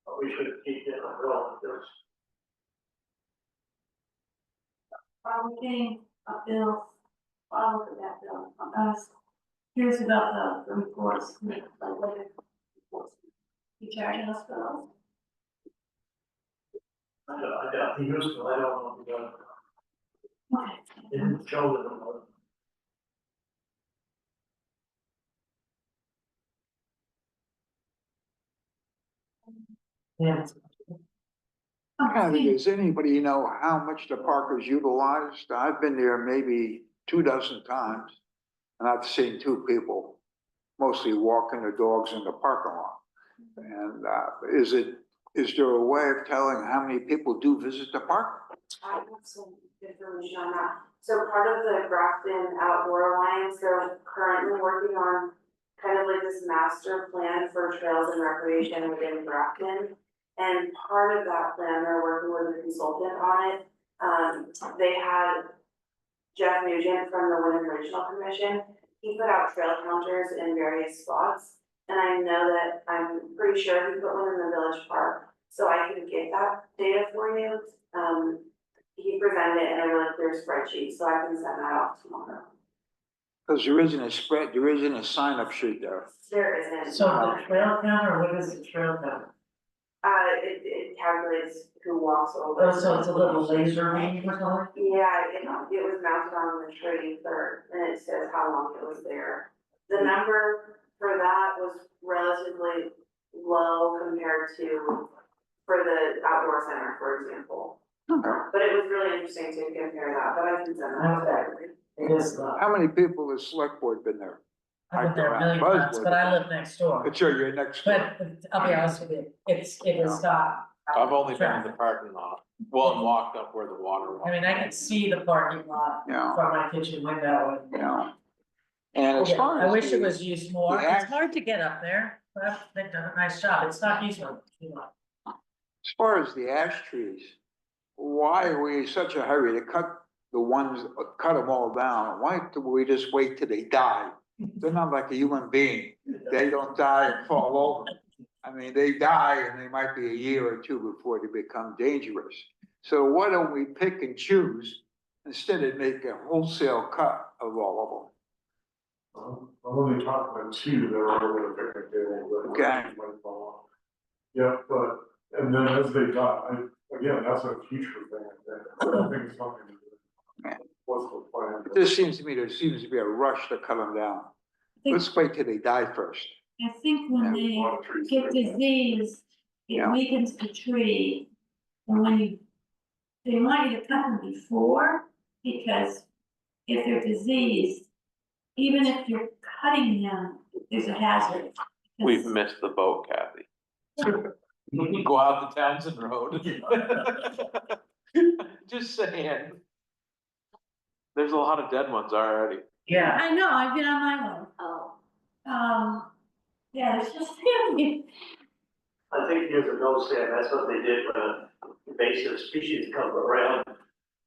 But we should keep getting a bill if there's. Are we getting a bill? I'll look at that bill. Here's about the reports, like, You charging us for those? I got, he used to, I don't know if he does. Okay. It didn't show that it was. Yeah. I don't think there's anybody, you know, how much the park is utilized. I've been there maybe 24 times. And I've seen 2 people mostly walking their dogs in the parking lot. And, is there a way of telling how many people do visit the park? I have some information on that. So part of the Grafton Outdoor Alliance, they're currently working on kind of like this master plan for trails and recreation within Grafton. And part of that plan, they're working with a consultant on it. They had Jeff Nugent from the Wyndham Regional Commission. He put out trail counters in various spots. And I know that, I'm pretty sure he put one in the village park. So I can get that data for you. He presented it in a really clear spreadsheet, so I can send that out tomorrow. Because there isn't a spread, there isn't a sign-up sheet there. There isn't. So the trail counter, what is the trail counter? It calculates who walks over. Oh, so it's a little laser beam or something? Yeah, it was mounted on the tree and it says how long it was there. The number for that was relatively low compared to, for the outdoor center, for example. Okay. But it was really interesting to compare that, but I can send that to everybody. It is, How many people has select board been there? I've been there a million times, but I live next door. It's your next door. But I'll be honest with you, it is not. I've only been in the parking lot, well, and walked up where the water was. I mean, I can see the parking lot Yeah. from my kitchen window. Yeah. And as Yeah, far as. I wish it the- was used more. the It's act- hard to get up there, but they've done a nice job. It's not useful. As far as the ash trees, why are we in such a hurry to cut them all down? Why do we just wait till they die? They're not like a human being. They don't die and fall over. I mean, they die and they might be a year or 2 before they become dangerous. So why don't we pick and choose instead of make a wholesale cut of all I'm only talking about 2 that are over the picnic table. That Okay. might fall off. Yeah, but, and then as they die, again, that's a future thing, I don't think it's something to do. What's the plan? of. It just seems to me there seems to be a rush to cut them down. Let's wait till they die first. I think when A they lot of trees get there. disease, it Yeah. weakens the tree. And when they want you to cut them before, because if they're diseased, even if you're cutting them, there's a hazard. We've missed the boat, Kathy. Go out the Townsend Road. Just saying. There's a lot of dead ones already. Yeah, I know, I've been on my one. Oh, Yeah, it's just, I think years ago, Sam, that's what they did when invasive species come around.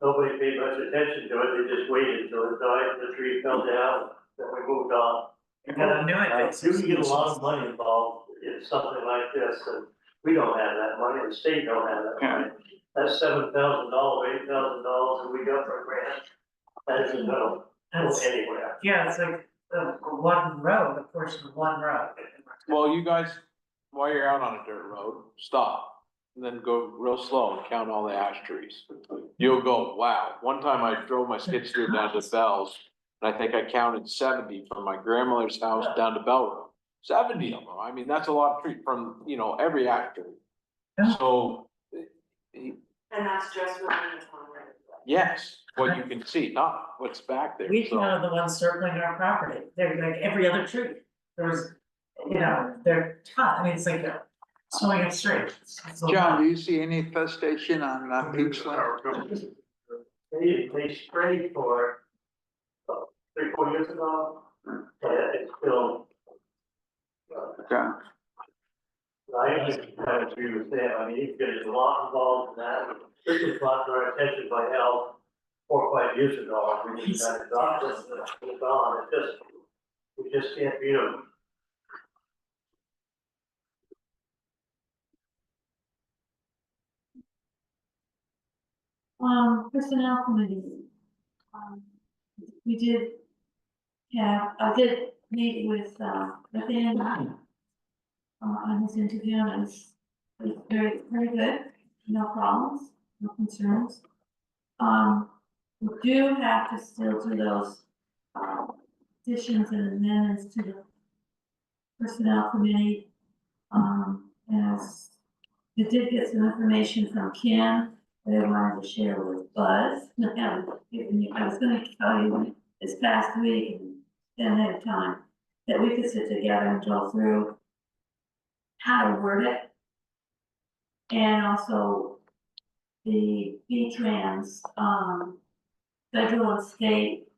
Nobody paid much attention to it, they just waited until it died, the tree fell down, then we moved on. you gotta do it. You can get a lot of money involved in something like this, and we don't have that money, the state don't have that money. That's $7,000, $8,000 that we got for a grant. That isn't gonna go That's, anywhere. yeah, it's like one road, a portion of one road. Well, you guys, while you're out on a dirt road, stop. And then go real slow and count all the ash trees. You'll go, wow. One time I drove my skid steer down to Bell's, and I think I counted 70 from my grandmother's house down to Bell Road. 70 of them. I mean, that's a lot of trees from, every ash tree. So, And that's just within the town right away. yes, what you can see, not what's back there. We So, counted the ones circling our property. They're like every other tree. There's, they're tough. I mean, it's like swimming up straight. It's a John, lot. do you see any infestation on Peachland? They sprayed for 3-4 years ago, and it's still. Okay. I kind of agree with Sam, I mean, you get a lot involved in that, this was brought to our attention by Al 4 or 5 years ago, and we just had to adopt this, and it's moved on, we just can't beat them. personnel committee. We did, I did meet with, Andy. on his interview, and it's very, very good, no problems, no concerns. We do have to still do those, additions and amendments to the personnel committee. As we did get some information from Kim that I wanted to share with Buzz. I was gonna tell you this past week and then had time that we could sit together and go through how to word it. And also the V-Trans, federal and state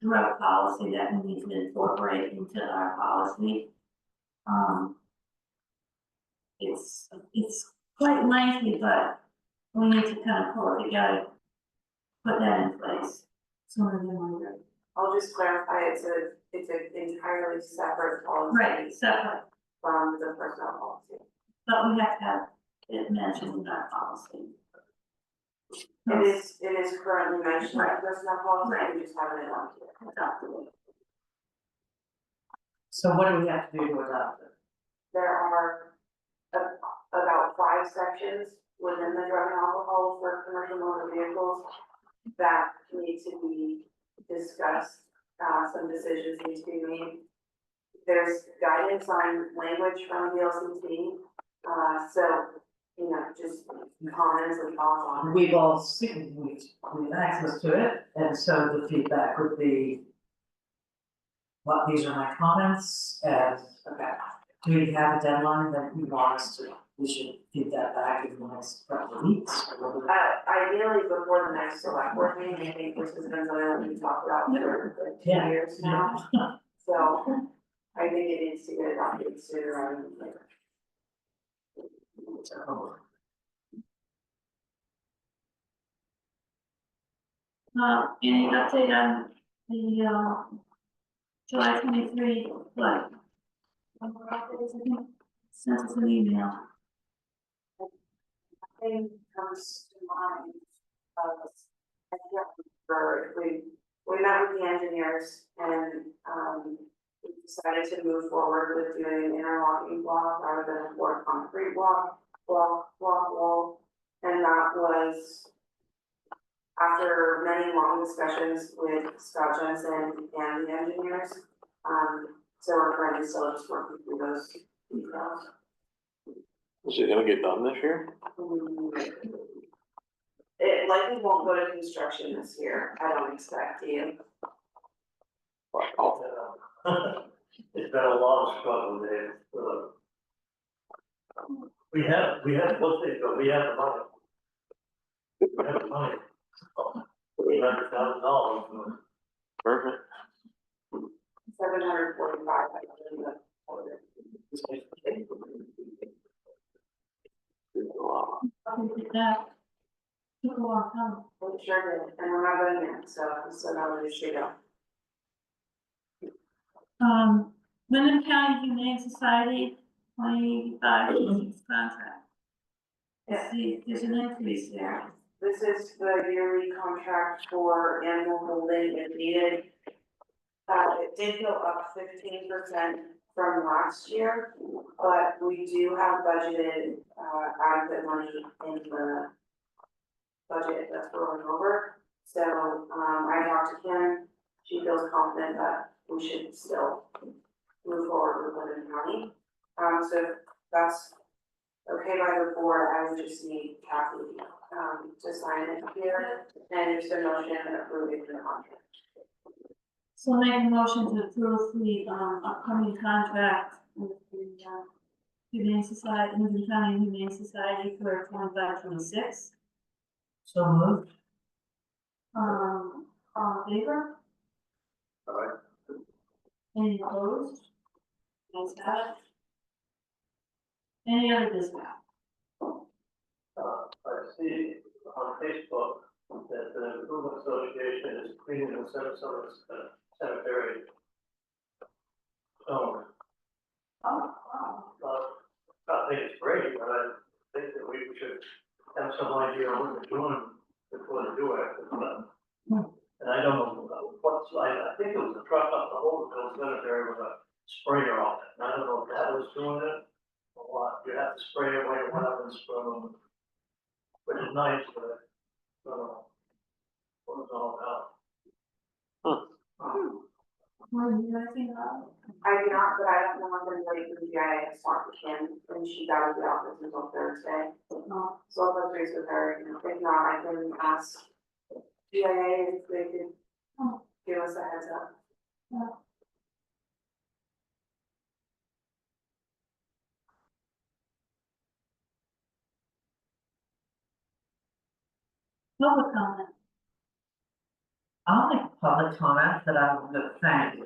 drug policy that we need to incorporate into our policy. It's quite lengthy, but we need to kind of pull it together, put that in place sooner than later. I'll just clarify, it's an entirely separate policy. Right, separate, From the personnel policy. but we have to have it mentioned in our policy. It is currently mentioned in the personnel policy, we just haven't adopted it. Adopted. So what do we have to do to adopt it? There are about 5 sections within the drug and alcohol for commercial motor vehicles that need to be discussed, some decisions need to be made. There's guidance on language from the LCT, so, you know, just comments and thoughts on it. We've all seen, we've access to it, and so the feedback would be, well, these are my comments, and, okay, do we have a deadline that you want us to, we should feed that back in the next couple of weeks? Or Ideally, before the next select board meeting, I think this has been something we've talked about for like 2 Yeah. years now. So I think it needs to get adopted sooner rather than later. Any update on the, July 23 flood? Sent us an email. Thing comes to mind, I can't remember, we met with the engineers and, we decided to move forward with doing an interlocking block rather than a poured concrete block, wall. And that was after many long discussions with Scott Jensen and the engineers. So we're currently still just working through those details. Is it gonna get done this year? It likely won't go to construction this year, I don't expect you. Wow. It's been a long struggle, Dave. We have, one thing, but we have the money. We have the money. $800,000. Perfect. 745, I believe that's what it is. Wow. That took a long time. We sure did, and we're not going there, so now we should go. Wyndham County Humane Society, 25 contract. Yeah. See, there's an increase there. This is the yearly contract for animal holding if needed. It did go up 15% from last year, but we do have budgeted, adequate money in the budget that's rolling over. So, I talked to Kim, she feels confident that we should still move forward with Wyndham County. So if that's okay by the board, I would just need Kathy, to sign it here, and just a motion approving the contract. So make a motion to approve the, upcoming contract with the, Humane Society, Wyndham County Humane Society for 25-26. So moved. All in favor? Alright. Any opposed? Nice have it. Any other business? I see on Facebook that the Improvement Association is cleaning the Sarasota cemetery. So, I think it's great, but I think that we should have some idea of what they're doing before they do it. And I don't know what's, I think it was a truck up the whole cemetery with a sprayer on it, and I don't know if that was doing it, lot, you have to spray it when it went up and spray them. Which is nice, but, what it's all about. Well, you guys think about I do not, but I don't know if I'm ready for the GIS smart with Kim, and she's out of the office until Thursday. it? So I'll touch base with her, and if not, I can ask GIA if they could give us a heads up. Public comment. I'll make a public comment that I would thank,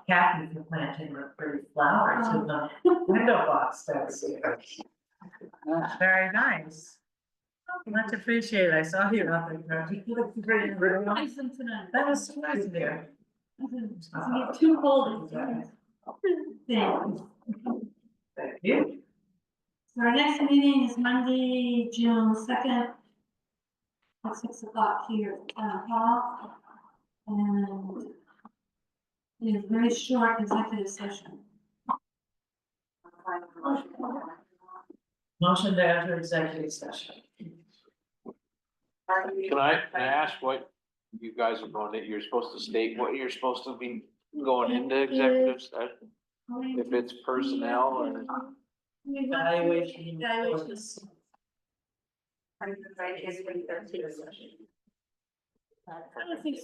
Kathy for planting the pretty flowers in the window box downstairs. Very nice. Much appreciated. I saw you out there. You look pretty, really nice. Nice and tonight. That was so nice of you. Doesn't get too cold. Thanks. Thank you. So our next meeting is Monday, June 2nd. At 6 o'clock here at Town Hall. And it is a very short executive session. Motion to enter executive session. Can I ask what you guys are going to, you're supposed to state what you're supposed to be going into executive session? If it's personnel or. Evaluation. Evaluations. Right, is 13 session. I don't think